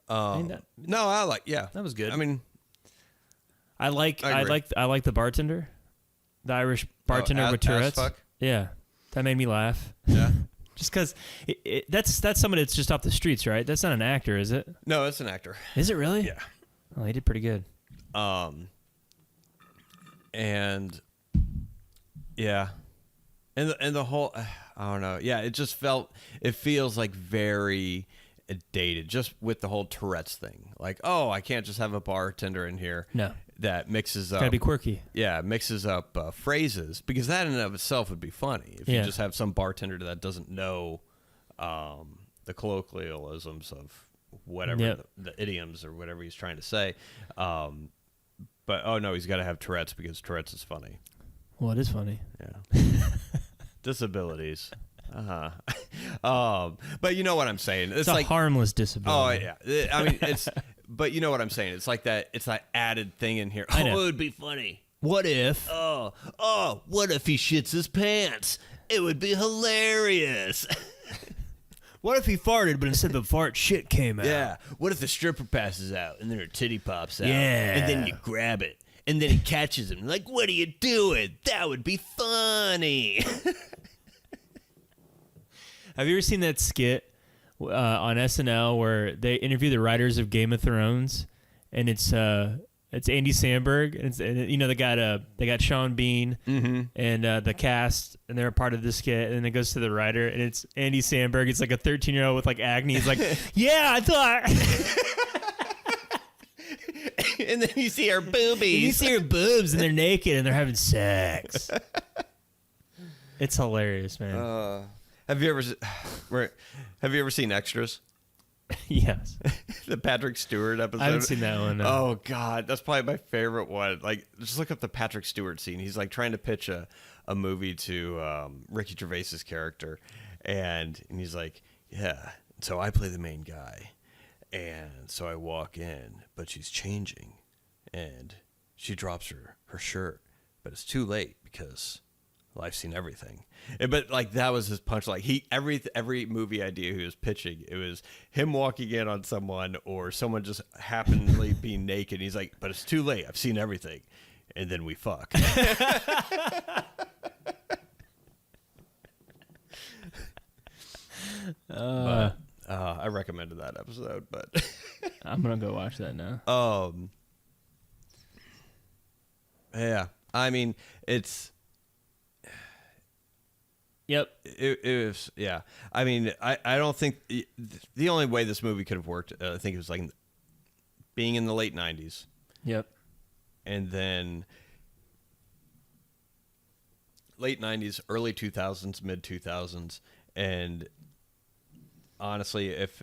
that was good. I mean, I like the bartender, the Irish bartender with Tourette's. Yeah, that made me laugh. Yeah, just because that's somebody that's just off the streets, right? That's not an actor, is it? No, it's an actor. Is it really? Yeah. Oh, he did pretty good. And yeah, and the whole, I don't know. Yeah, it feels like very dated, just with the whole Tourette's thing. Like, oh, I can't just have a bartender in here. No. That mixes up. Gotta be quirky. Yeah, mixes up phrases, because that in and of itself would be funny if you just have some bartender that doesn't know the colloquialisms of whatever the idioms or whatever he's trying to say. But oh no, he's got to have Tourette's because Tourette's is funny. Well, it is funny. Yeah. Disabilities. But you know what I'm saying. It's like a harmless disability. Oh yeah. I mean, but you know what I'm saying. It's like that. It's that added thing in here. Oh, it would be funny. What if? Oh, what if he shits his pants? It would be hilarious. What if he farted, but instead of the fart, shit came out? Yeah. What if the stripper passes out and then her titty pops out? Yeah. And then you grab it. And then he catches him. Like, what are you doing? That would be funny. Have you ever seen that skit on SNL where they interview the writers of Game of Thrones, and it's Andy Samberg, and you know they got Sean Bean and the cast, and they're a part of the skit, and it goes to the writer, and it's Andy Samberg. It's like a 13-year-old with like acne. He's like, yeah, I thought. And then you see her boobies. You see her boobs, and they're naked, and they're having sex. It's hilarious, man. Have you ever seen Extras? Yes. The Patrick Stewart episode. I haven't seen that one. No. Oh God, that's probably my favorite one. Like, just look up the Patrick Stewart scene. He's like trying to pitch a movie to Ricky Gervais's character, and he's like, yeah. So I play the main guy, and so I walk in, but she's changing, and she drops her shirt, but it's too late because. Well, I've seen everything, but like that was his punch. Like every movie idea he was pitching, it was him walking in on someone or someone just happenly being naked. He's like, but it's too late. I've seen everything, and then we fuck. I recommended that episode, but I'm gonna go watch that now. Yeah. I mean, it's. Yep. It was, yeah. I mean, I don't think the only way this movie could have worked, I think it was like being in the late 90s. Yep. And then late 90s, early 2000s, mid 2000s. And honestly, if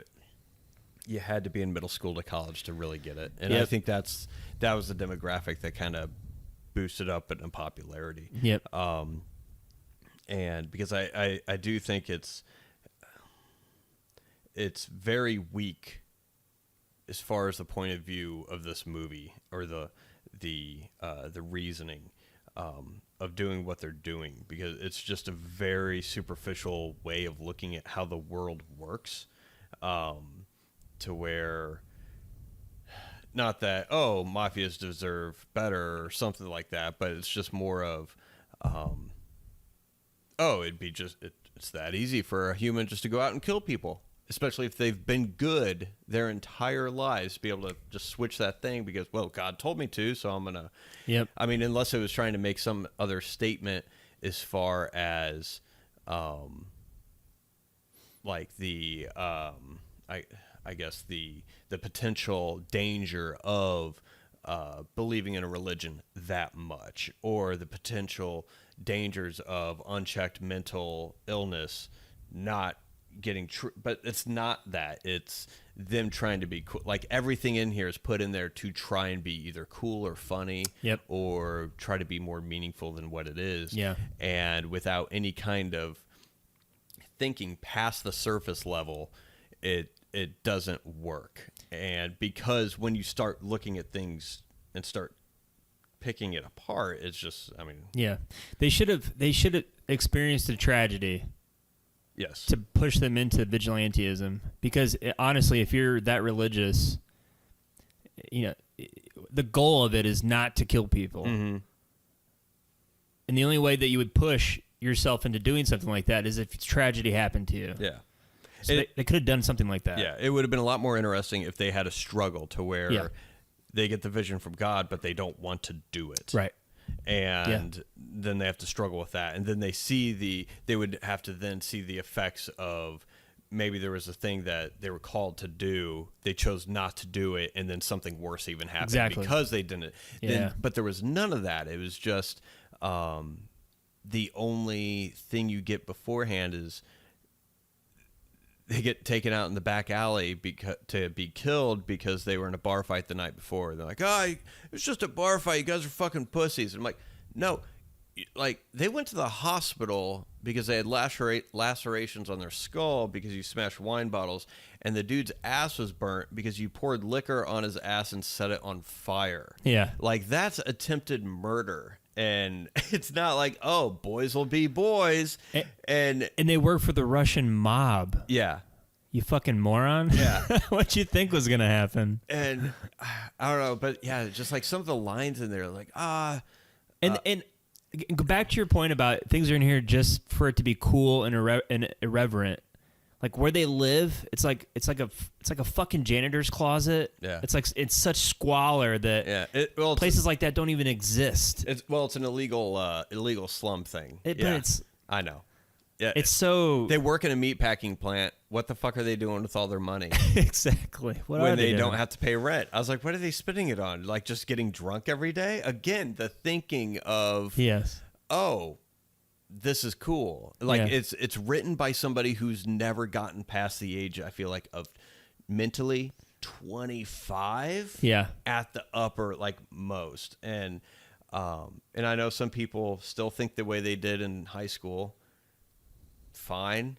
you had to be in middle school to college to really get it. And I think that was the demographic that kind of boosted up in popularity. Yep. And because I do think it's very weak as far as the point of view of this movie or the reasoning of doing what they're doing, because it's just a very superficial way of looking at how the world works, to where, not that mafias deserve better or something like that, but it's just more of it'd be just it's that easy for a human just to go out and kill people, especially if they've been good their entire lives, to be able to just switch that thing because, well, God told me to, so I'm gonna. Yep. I mean, unless it was trying to make some other statement as far as, like the I guess the potential danger of believing in a religion that much, or the potential dangers of unchecked mental illness not getting true. But it's not that. It's them trying to be cool. Like, everything in here is put in there to try and be either cool or funny, or try to be more meaningful than what it is. Yeah. And without any kind of thinking past the surface level, it doesn't work. And because when you start looking at things and start picking it apart, it's just, I mean, yeah, they should have experienced a tragedy, yes, to push them into vigilantism. Because honestly, if you're that religious, the goal of it is not to kill people, and the only way that you would push yourself into doing something like that is if tragedy happened to you. Yeah. So they could have done something like that. Yeah, it would have been a lot more interesting if they had a struggle to where they get the vision from God, but they don't want to do it. Right. And then they have to struggle with that. And then they would have to then see the effects of, maybe there was a thing that they were called to do, they chose not to do it, and then something worse even happened because they didn't. But there was none of that. It was just the only thing you get beforehand is they get taken out in the back alley to be killed because they were in a bar fight the night before. They're like, it was just a bar fight. You guys are fucking pussies. And I'm like, no. Like, they went to the hospital because they had lacerations on their skull because you smashed wine bottles, and the dude's ass was burnt because you poured liquor on his ass and set it on fire. Yeah. Like, that's attempted murder. And it's not like, boys will be boys. And they work for the Russian mob. Yeah. You fucking moron. Yeah. What you think was going to happen? And I don't know, but yeah, just like some of the lines in there, like, And go back to your point about things are in here just for it to be cool and irreverent. Like, where they live, it's like a fucking janitor's closet. Yeah. It's such squalor that places like that don't even exist. It's an illegal slum thing. But I know. Yeah. It's so they work in a meat packing plant. What the fuck are they doing with all their money? Exactly. When they don't have to pay rent. I was like, what are they spending it on? Like, just getting drunk every day? Again, the thinking of this is cool. Like, it's written by somebody who's never gotten past the age, I feel like, of mentally 25. Yeah. At the upper, like, most. And I know some people still think the way they did in high school. Fine.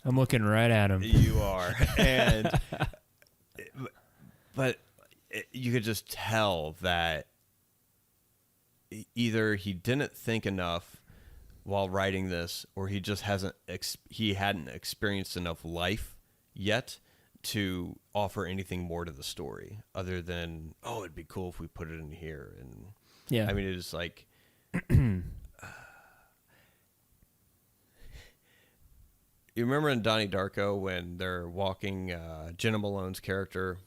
I'm looking right at him. You are. And but you could just tell that either he didn't think enough while writing this, or he just hadn't experienced enough life yet to offer anything more to the story other than, it'd be cool if we put it in here. And I mean, it was like you remember in Donnie Darko when they're walking Jenna Malone's character,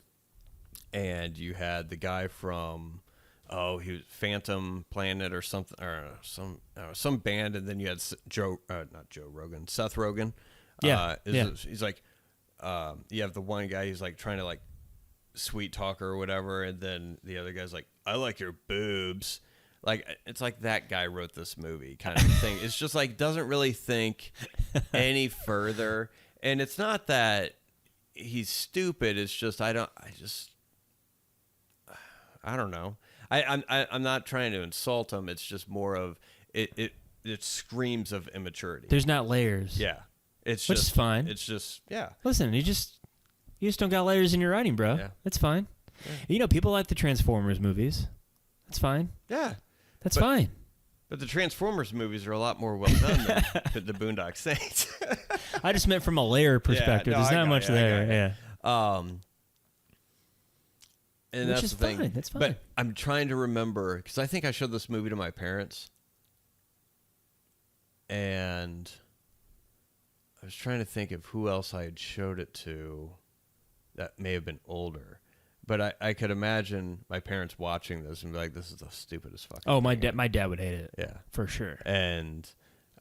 and you had the guy from he was Phantom Planet or something, or some band, and then you had not Joe Rogan, Seth Rogen. He's like, you have the one guy who's like trying to like sweet talk her or whatever, and then the other guy's like, I like your boobs. Like, it's like that guy wrote this movie kind of thing. It's just like, doesn't really think any further. And it's not that he's stupid. It's just, I don't know. I'm not trying to insult him. It's just more of it screams of immaturity. There's not layers. Yeah. Which is fine. It's just, yeah. Listen, you just don't got layers in your writing, bro. Yeah. That's fine. Yeah. You know, people like the Transformers movies. That's fine. Yeah. That's fine. But the Transformers movies are a lot more well done than the Boondock Saints. I just meant from a layer perspective. There's not much there. Yeah. And Which that's is the thing. fine. That's fine. But I'm trying to remember, because I think I showed this movie to my parents. And I was trying to think of who else I had showed it to that may have been older. But I could imagine my parents watching this and be like, this is the stupidest fucking thing. My dad would hate it. Yeah. For sure. And,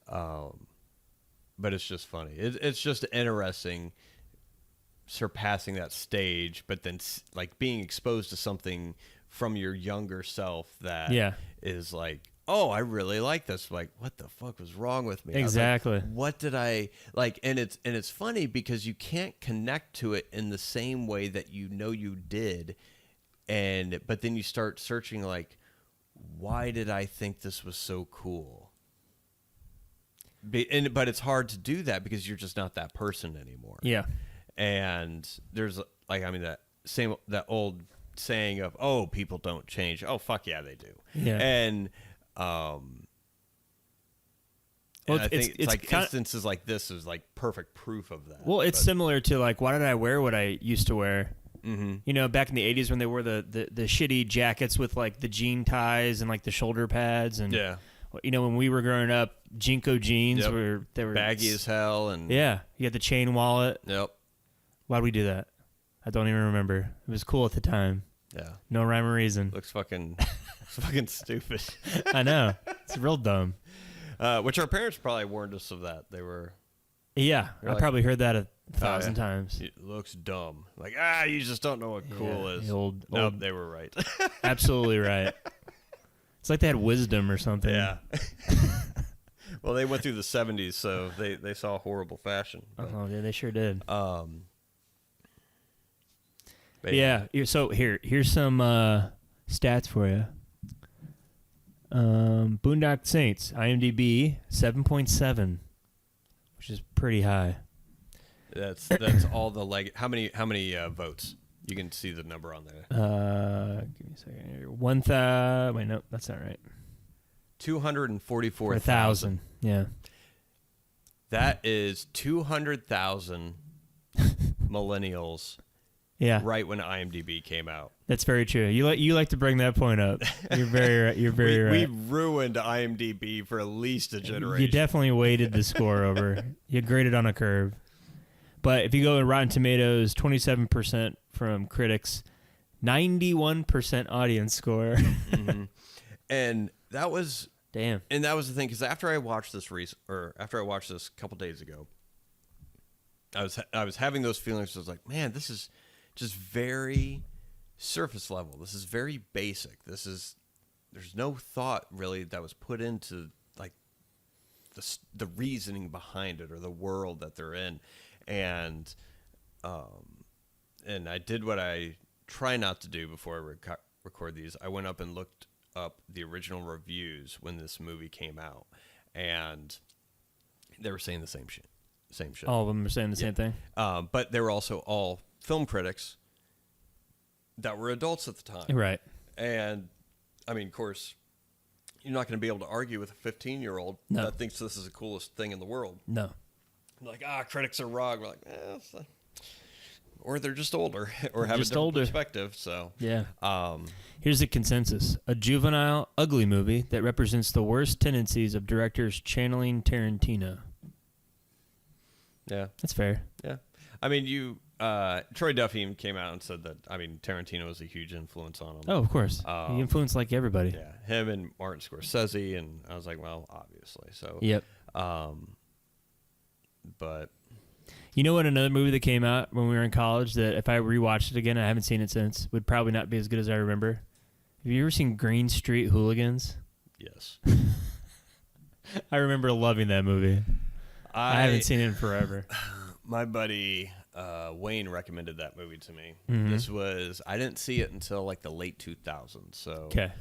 but it's just funny. It's just interesting surpassing that stage, but then like being exposed to something from your younger self that is like, oh, I really like this. Like, what the fuck was wrong with me? Exactly. Like, what did I like? And it's funny because you can't connect to it in the same way that you know you did, but then you start searching like, why did I think this was so cool? But it's hard to do that because you're just not that person anymore. Yeah. And there's like, I mean, that old saying of, oh, people don't change. Oh, fuck yeah, they do. Yeah. And I think it's like instances like this is like perfect proof of that. Well, it's similar to like, why did I wear what I used to wear? Mm-hmm. You know, back in the 80s when they wore the shitty jackets with like the jean ties and like the shoulder pads. And, you know, when we were growing up, Jinko jeans they were baggy as hell. And yeah, you had the chain wallet. Yep. Why'd we do that? I don't even remember. It was cool at the time. Yeah. No rhyme or reason. Looks fucking stupid. I know. It's real dumb. Which our parents probably warned us of that. They were. Yeah. I probably heard that 1,000 times. It looks dumb. Like, you just don't know what cool is. Old, they were right. Absolutely right. It's like they had wisdom or something. Yeah. Well, they went through the 70s, so they saw horrible fashion. But, oh, yeah, they sure did. Yeah. So here's some stats for you. Boondock Saints, IMDb 7.7, which is pretty high. That's all the how many votes? You can see the number on there. Give me a second here. Wait, no, that's not right. 244,000. Yeah. That is 200,000 millennials. Yeah. Right when IMDb came out. That's very true. You like to bring that point up. You're very right. You're very right. We ruined IMDb for at least a generation. You definitely weighted the score over. You graded on a curve. But if you go to Rotten Tomatoes, 27% from critics, 91% audience score. Mm-hmm. And that was damn. And that was the thing, because after I watched this a couple days ago, I was having those feelings. I was like, man, this is just very surface level. This is very basic. There's no thought really that was put into like the reasoning behind it or the world that they're in. And I did what I try not to do before I record these. I went up and looked up the original reviews when this movie came out, and they were saying the same shit. All of them are saying the same thing. But they were also all film critics that were adults at the time. Right. And, I mean, of course, you're not going to be able to argue with a 15-year-old that thinks this is the coolest thing in the world. No. Like, critics are wrong. We're like, or they're just older or have a different older perspective. So, yeah. Here's the consensus. A juvenile, ugly movie that represents the worst tendencies of directors channeling Tarantino. Yeah. That's fair. Yeah. I mean, Troy Duffy came out and said that, I mean, Tarantino was a huge influence on him. Oh, of course. He influenced like everybody. Yeah, him and Martin Scorsese, and I was like, well, obviously. So, yep. But you know what? Another movie that came out when we were in college that if I rewatched it again, I haven't seen it since, would probably not be as good as I remember. Have you ever seen Green Street Hooligans? Yes. I remember loving that movie. I haven't seen it in forever. My buddy Wayne recommended that movie to me. Mm-hmm. I didn't see it until like the late 2000s. So okay.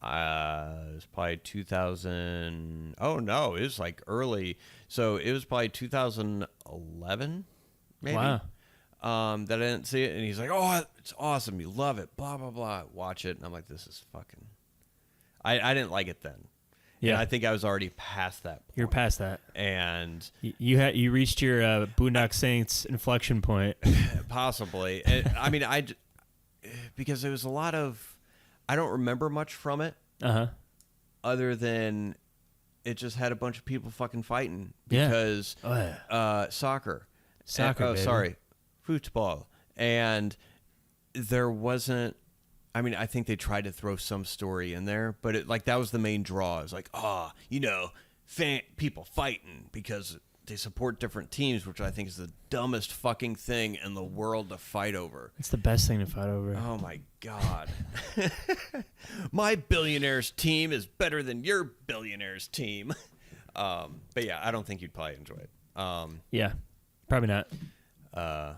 it was probably 2000. Oh no, it was like early. So it was probably 2011, maybe. Wow. That I didn't see it, and he's like, "Oh, it's awesome! You love it." Blah blah blah. Watch it, and I'm like, "This is fucking." I didn't like it then. Yeah, and I think I was already past that point. You're past that, and you reached your Boondock Saints inflection point. Possibly. I mean, because it was a lot of. I don't remember much from it. Other than it just had a bunch of people fucking fighting because soccer. Soccer. Baby. Sorry, football. And there wasn't. I mean, I think they tried to throw some story in there, but that was the main draw. It was like, people fighting because they support different teams, which I think is the dumbest fucking thing in the world to fight over. It's the best thing to fight over. Oh my God. My billionaire's team is better than your billionaire's team. But yeah, I don't think you'd probably enjoy it. Yeah, probably not. Yeah.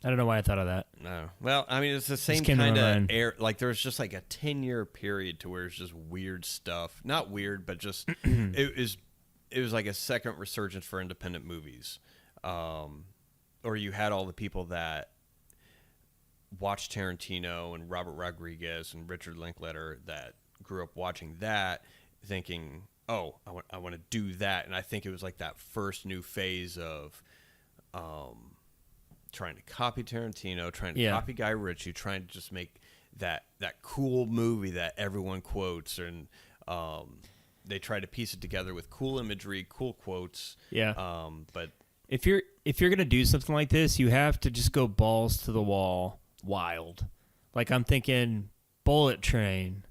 I don't know why I thought of that. No. Well, I mean, it's the same kind of air. Like, there's just like a 10-year period to where it's just weird stuff. Not weird, but just it was like a second resurgence for independent movies. Or you had all the people that watched Tarantino and Robert Rodriguez and Richard Linklater that grew up watching that, thinking, "Oh, I want to do that." And I think it was like that first new phase of trying to copy Tarantino, trying to copy Guy Ritchie, trying to just make that cool movie that everyone quotes, and they try to piece it together with cool imagery, cool quotes. Yeah. But if you're gonna do something like this, you have to just go balls to the wall, wild. Like I'm thinking Bullet Train,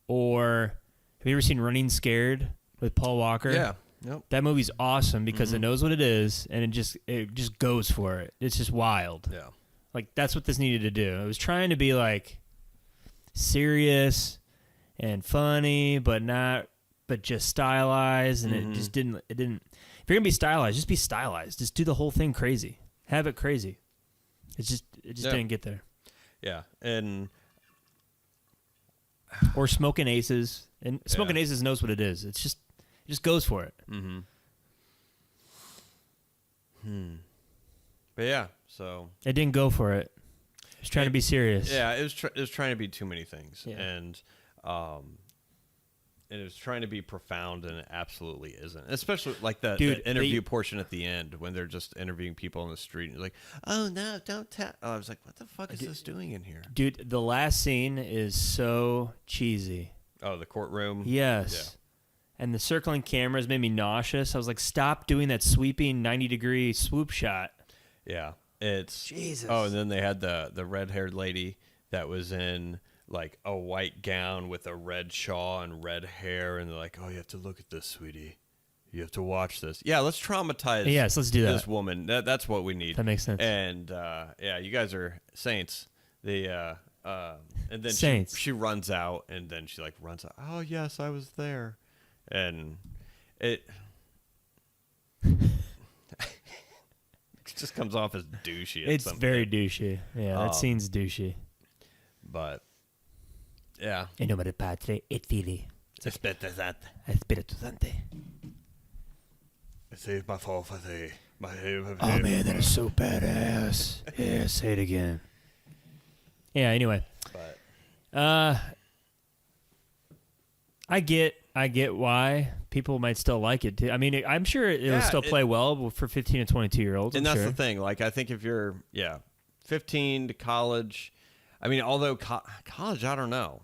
or have you ever seen Running Scared with Paul Walker? Yeah. Nope. That movie's awesome because it knows what it is, and it just goes for it. It's just wild. Yeah. Like that's what this needed to do. It was trying to be like serious and funny, but just stylized, and it just didn't. If you're gonna be stylized, just be stylized. Just do the whole thing crazy. Have it crazy. It just didn't get there. Yeah, and or Smoking Aces, and Smoking Aces knows what it is. It just goes for it. But yeah, so it didn't go for it. It was trying to be serious. Yeah, it was trying to be too many things, and it was trying to be profound, and it absolutely isn't. Especially like the interview portion at the end when they're just interviewing people on the street, and you're like, "Oh no, don't tell." I was like, "What the fuck is this doing in here?" Dude, the last scene is so cheesy. Oh, the courtroom. Yes. Yeah. And the circling cameras made me nauseous. I was like, stop doing that sweeping 90-degree swoop shot. Yeah. It's Jesus. Oh, and then they had the red-haired lady that was in like a white gown with a red shawl and red hair, and they're like, "Oh, you have to look at this, sweetie. You have to watch this." Yeah, let's traumatize let's do that. This woman. That's what we need. That makes sense. And you guys are saints. And then saints. She runs out, and then she like runs out. "Oh, yes, I was there." And it just comes off as douchey. It's very douchey. Yeah, that scene's douchey. But yeah. In nome del Padre et Filii. Spirito Santo. Save my fall for thee. Oh man, that is so badass. Yeah, say it again. Yeah. Anyway. But I get why people might still like it too. I mean, I'm sure it'll still play well for 15 and 22-year-olds. And that's the thing. Like, I think if you're 15 to college, I mean, although college, I don't know.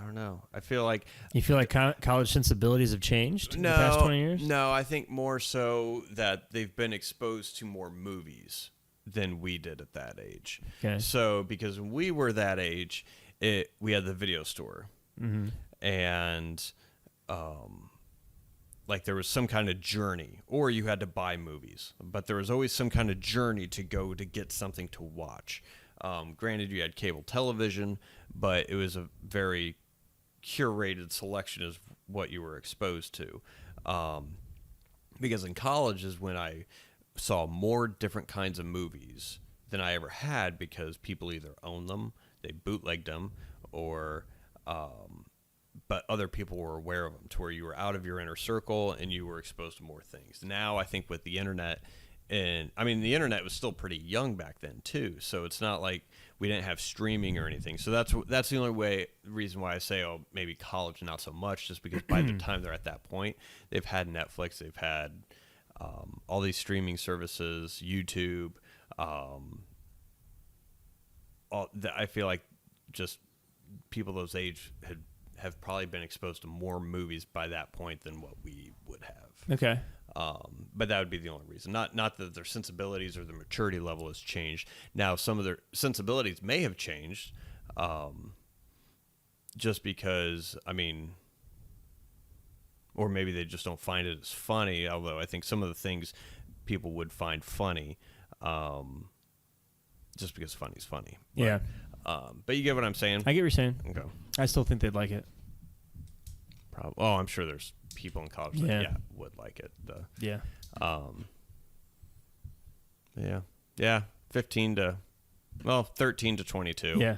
don't know. I feel like you feel like college sensibilities have changed in the past 20 years. No, I think more so that they've been exposed to more movies than we did at that age. Okay. So because when we were that age, we had the video store, and like there was some kind of journey, or you had to buy movies, but there was always some kind of journey to go to get something to watch. Granted, you had cable television, but it was a very curated selection of what you were exposed to. Because in college is when I saw more different kinds of movies than I ever had, because people either owned them, they bootlegged them, or but other people were aware of them, to where you were out of your inner circle and you were exposed to more things. Now I think with the internet, and I mean the internet was still pretty young back then too, so it's not like we didn't have streaming or anything. So that's the only reason why I say, oh, maybe college not so much, just because by the time they're at that point, they've had Netflix, they've had all these streaming services, YouTube. I feel like just people those age have probably been exposed to more movies by that point than what we would have. Okay. But that would be the only reason. Not that their sensibilities or their maturity level has changed. Now, some of their sensibilities may have changed, just because, I mean, or maybe they just don't find it as funny, although I think some of the things people would find funny, just because funny's funny. But, yeah. But you get what I'm saying? I get what you're saying. Okay. I still think they'd like it. Probably. Oh, I'm sure there's people in college that would like it. Yeah. Yeah. 13 to 22. Yeah.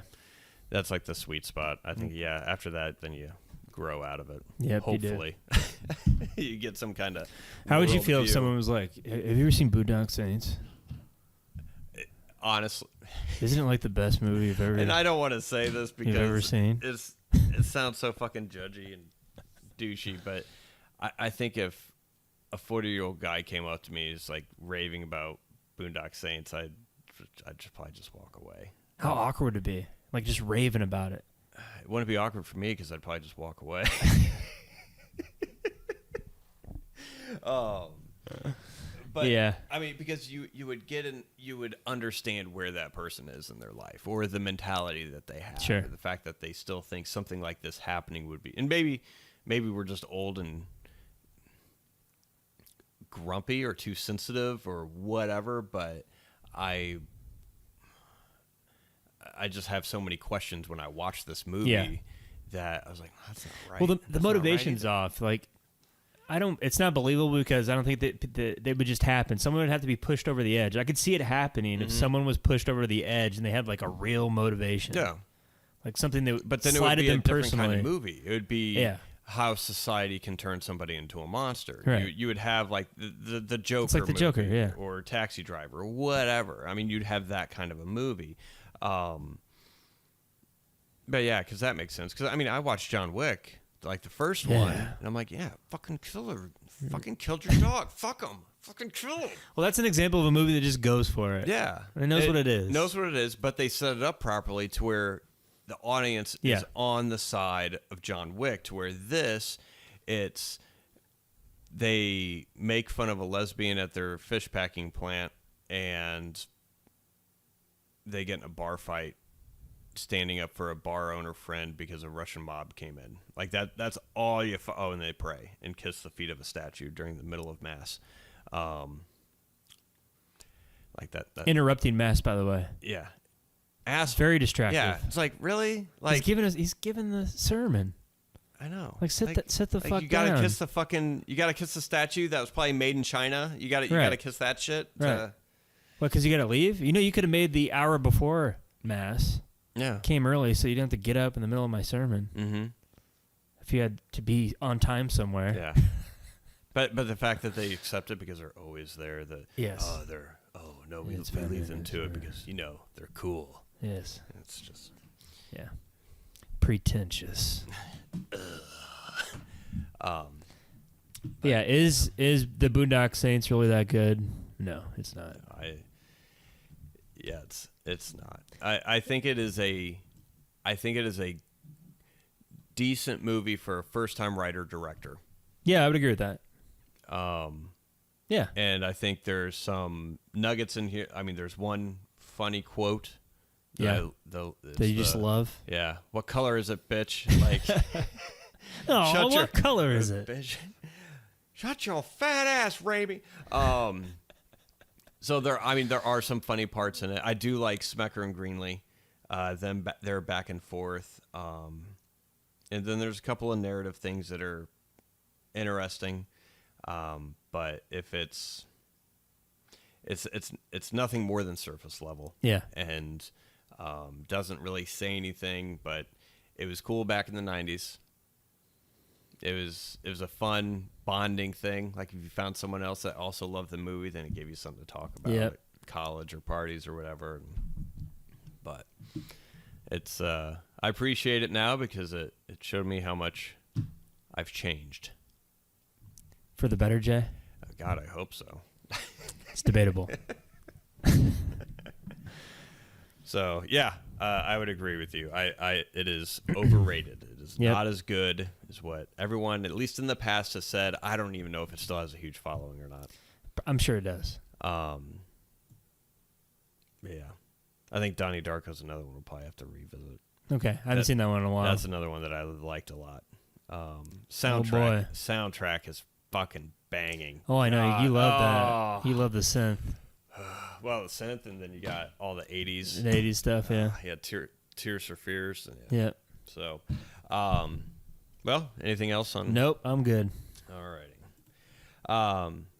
That's like the sweet spot. I think, after that, then you grow out of it. Yep, hopefully. You get some kind of How would you feel if someone was like, have you ever seen Boondock Saints? Honestly. Isn't it like the best movie you've ever And I don't want to say this because you've ever seen? It sounds so fucking judgy and douchey, but I think if a 40-year-old guy came up to me and is like raving about Boondock Saints, I'd probably just walk away. How awkward would it be? Like just raving about it. It wouldn't be awkward for me because I'd probably just walk away. But yeah, I mean, because you would understand where that person is in their life, or the mentality that they have, sure. or the fact that they still think something like this happening would be, and maybe we're just old and grumpy or too sensitive or whatever, but I just have so many questions when I watch this movie that I was like, that's not right. Well, the motivation's off. Like, it's not believable because I don't think that they would just happen. Someone would have to be pushed over the edge. I could see it happening if someone was pushed over the edge and they had like a real motivation. Yeah. Like something that but then slided it would be them a different personally. kind of movie. It would be how society can turn somebody into a monster. Right. You would have like the Joker It's like the movie, Joker, yeah. or Taxi Driver, or whatever. I mean, you'd have that kind of a movie. But yeah, because that makes sense. Because I mean, I watched John Wick, like the first one, and I'm like, yeah, fucking kill her, fucking killed your dog, fuck him, fucking kill him. Well, that's an example of a movie that just goes for it. Yeah, it knows what it is. Knows what it is, but they set it up properly to where the audience is on the side of John Wick. To where they make fun of a lesbian at their fish packing plant, and they get in a bar fight, standing up for a bar owner friend because a Russian mob came in. Like that's all you and they pray and kiss the feet of a statue during the middle of mass. Like that interrupting mass, by the way. Yeah. It's very distracting. Yeah. It's like, really? Like he's giving the sermon. I know. Like sit the fuck you gotta down. kiss the statue that was probably made in China. You gotta kiss that shit. Right. What, because you gotta leave? You know, you could have made the hour before mass. Yeah. Came early, so you didn't have to get up in the middle of my sermon. Mm-hmm. If you had to be on time somewhere. Yeah. But the fact that they accept it because they're always there, nobody believes into it because they're cool. Yes. It's just pretentious. Yeah, is the Boondock Saints really that good? No, it's not. It's not. I think it is a decent movie for a first-time writer-director. Yeah, I would agree with that. Yeah. And I think there's some nuggets in here. I mean, there's one funny quote. Yeah. That you just love. Yeah. What color is it, bitch? Like, oh, what color is it? Bitch. Shut your fat ass, Raimi. So there are some funny parts in it. I do like Smecker and Greenlee. They're back and forth. And then there's a couple of narrative things that are interesting. But if it's nothing more than surface level. Yeah. And doesn't really say anything, but it was cool back in the 90s. It was a fun bonding thing. Like if you found someone else that also loved the movie, then it gave you something to talk about at college or parties or whatever. But it's I appreciate it now because it showed me how much I've changed. For the better, Jay? Oh, God, I hope so. It's debatable. So, yeah, I would agree with you. It is overrated. It is not as good as what everyone, at least in the past, has said. I don't even know if it still has a huge following or not. I'm sure it does. Yeah. I think Donnie Darko's another one we'll probably have to revisit. Okay. I haven't seen that one in a while. That's another one that I liked a lot. Soundtrack. Oh, boy. Soundtrack is fucking banging. Oh, I know. You love that. You love the synth. Well, the synth, and then you got all the 80s. The 80s stuff, yeah. Yeah, Tears for Fears. Yeah. So, well, anything else on? Nope, I'm good. All righty.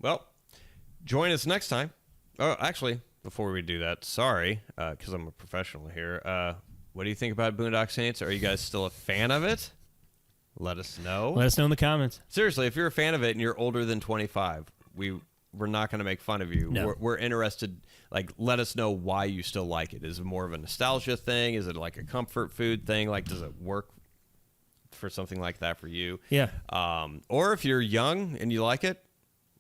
Well, join us next time. Oh, actually, before we do that, sorry, because I'm a professional here. What do you think about Boondock Saints? Are you guys still a fan of it? Let us know. Let us know in the comments. Seriously, if you're a fan of it and you're older than 25, we're not going to make fun of you. No. We're interested. Like, let us know why you still like it. Is it more of a nostalgia thing? Is it like a comfort food thing? Like, does it work for something like that for you? Yeah. Or if you're young and you like it,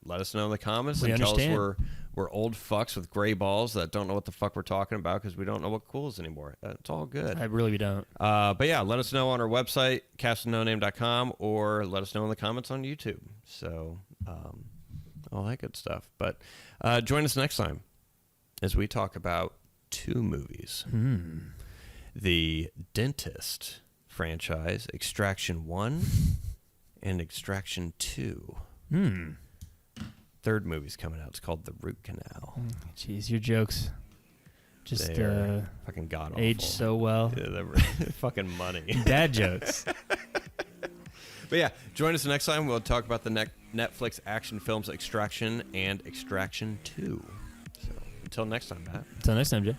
let us know in the comments and tell us we're old fucks with gray balls that don't know what the fuck we're talking about because we don't know what cool is anymore. It's all good. I really don't. But yeah, let us know on our website, castofnoname.com, or let us know in the comments on YouTube. So, all that good stuff. But join us next time as we talk about 2 movies. The Dentist franchise, Extraction 1 and Extraction 2. Third movie's coming out. It's called The Root Canal. Jeez, your jokes just fucking god awful. age so well. Yeah, they're fucking money. Dad jokes. But yeah, join us next time. We'll talk about the Netflix action films Extraction and Extraction 2. So until next time, Matt. Until next time, Jay.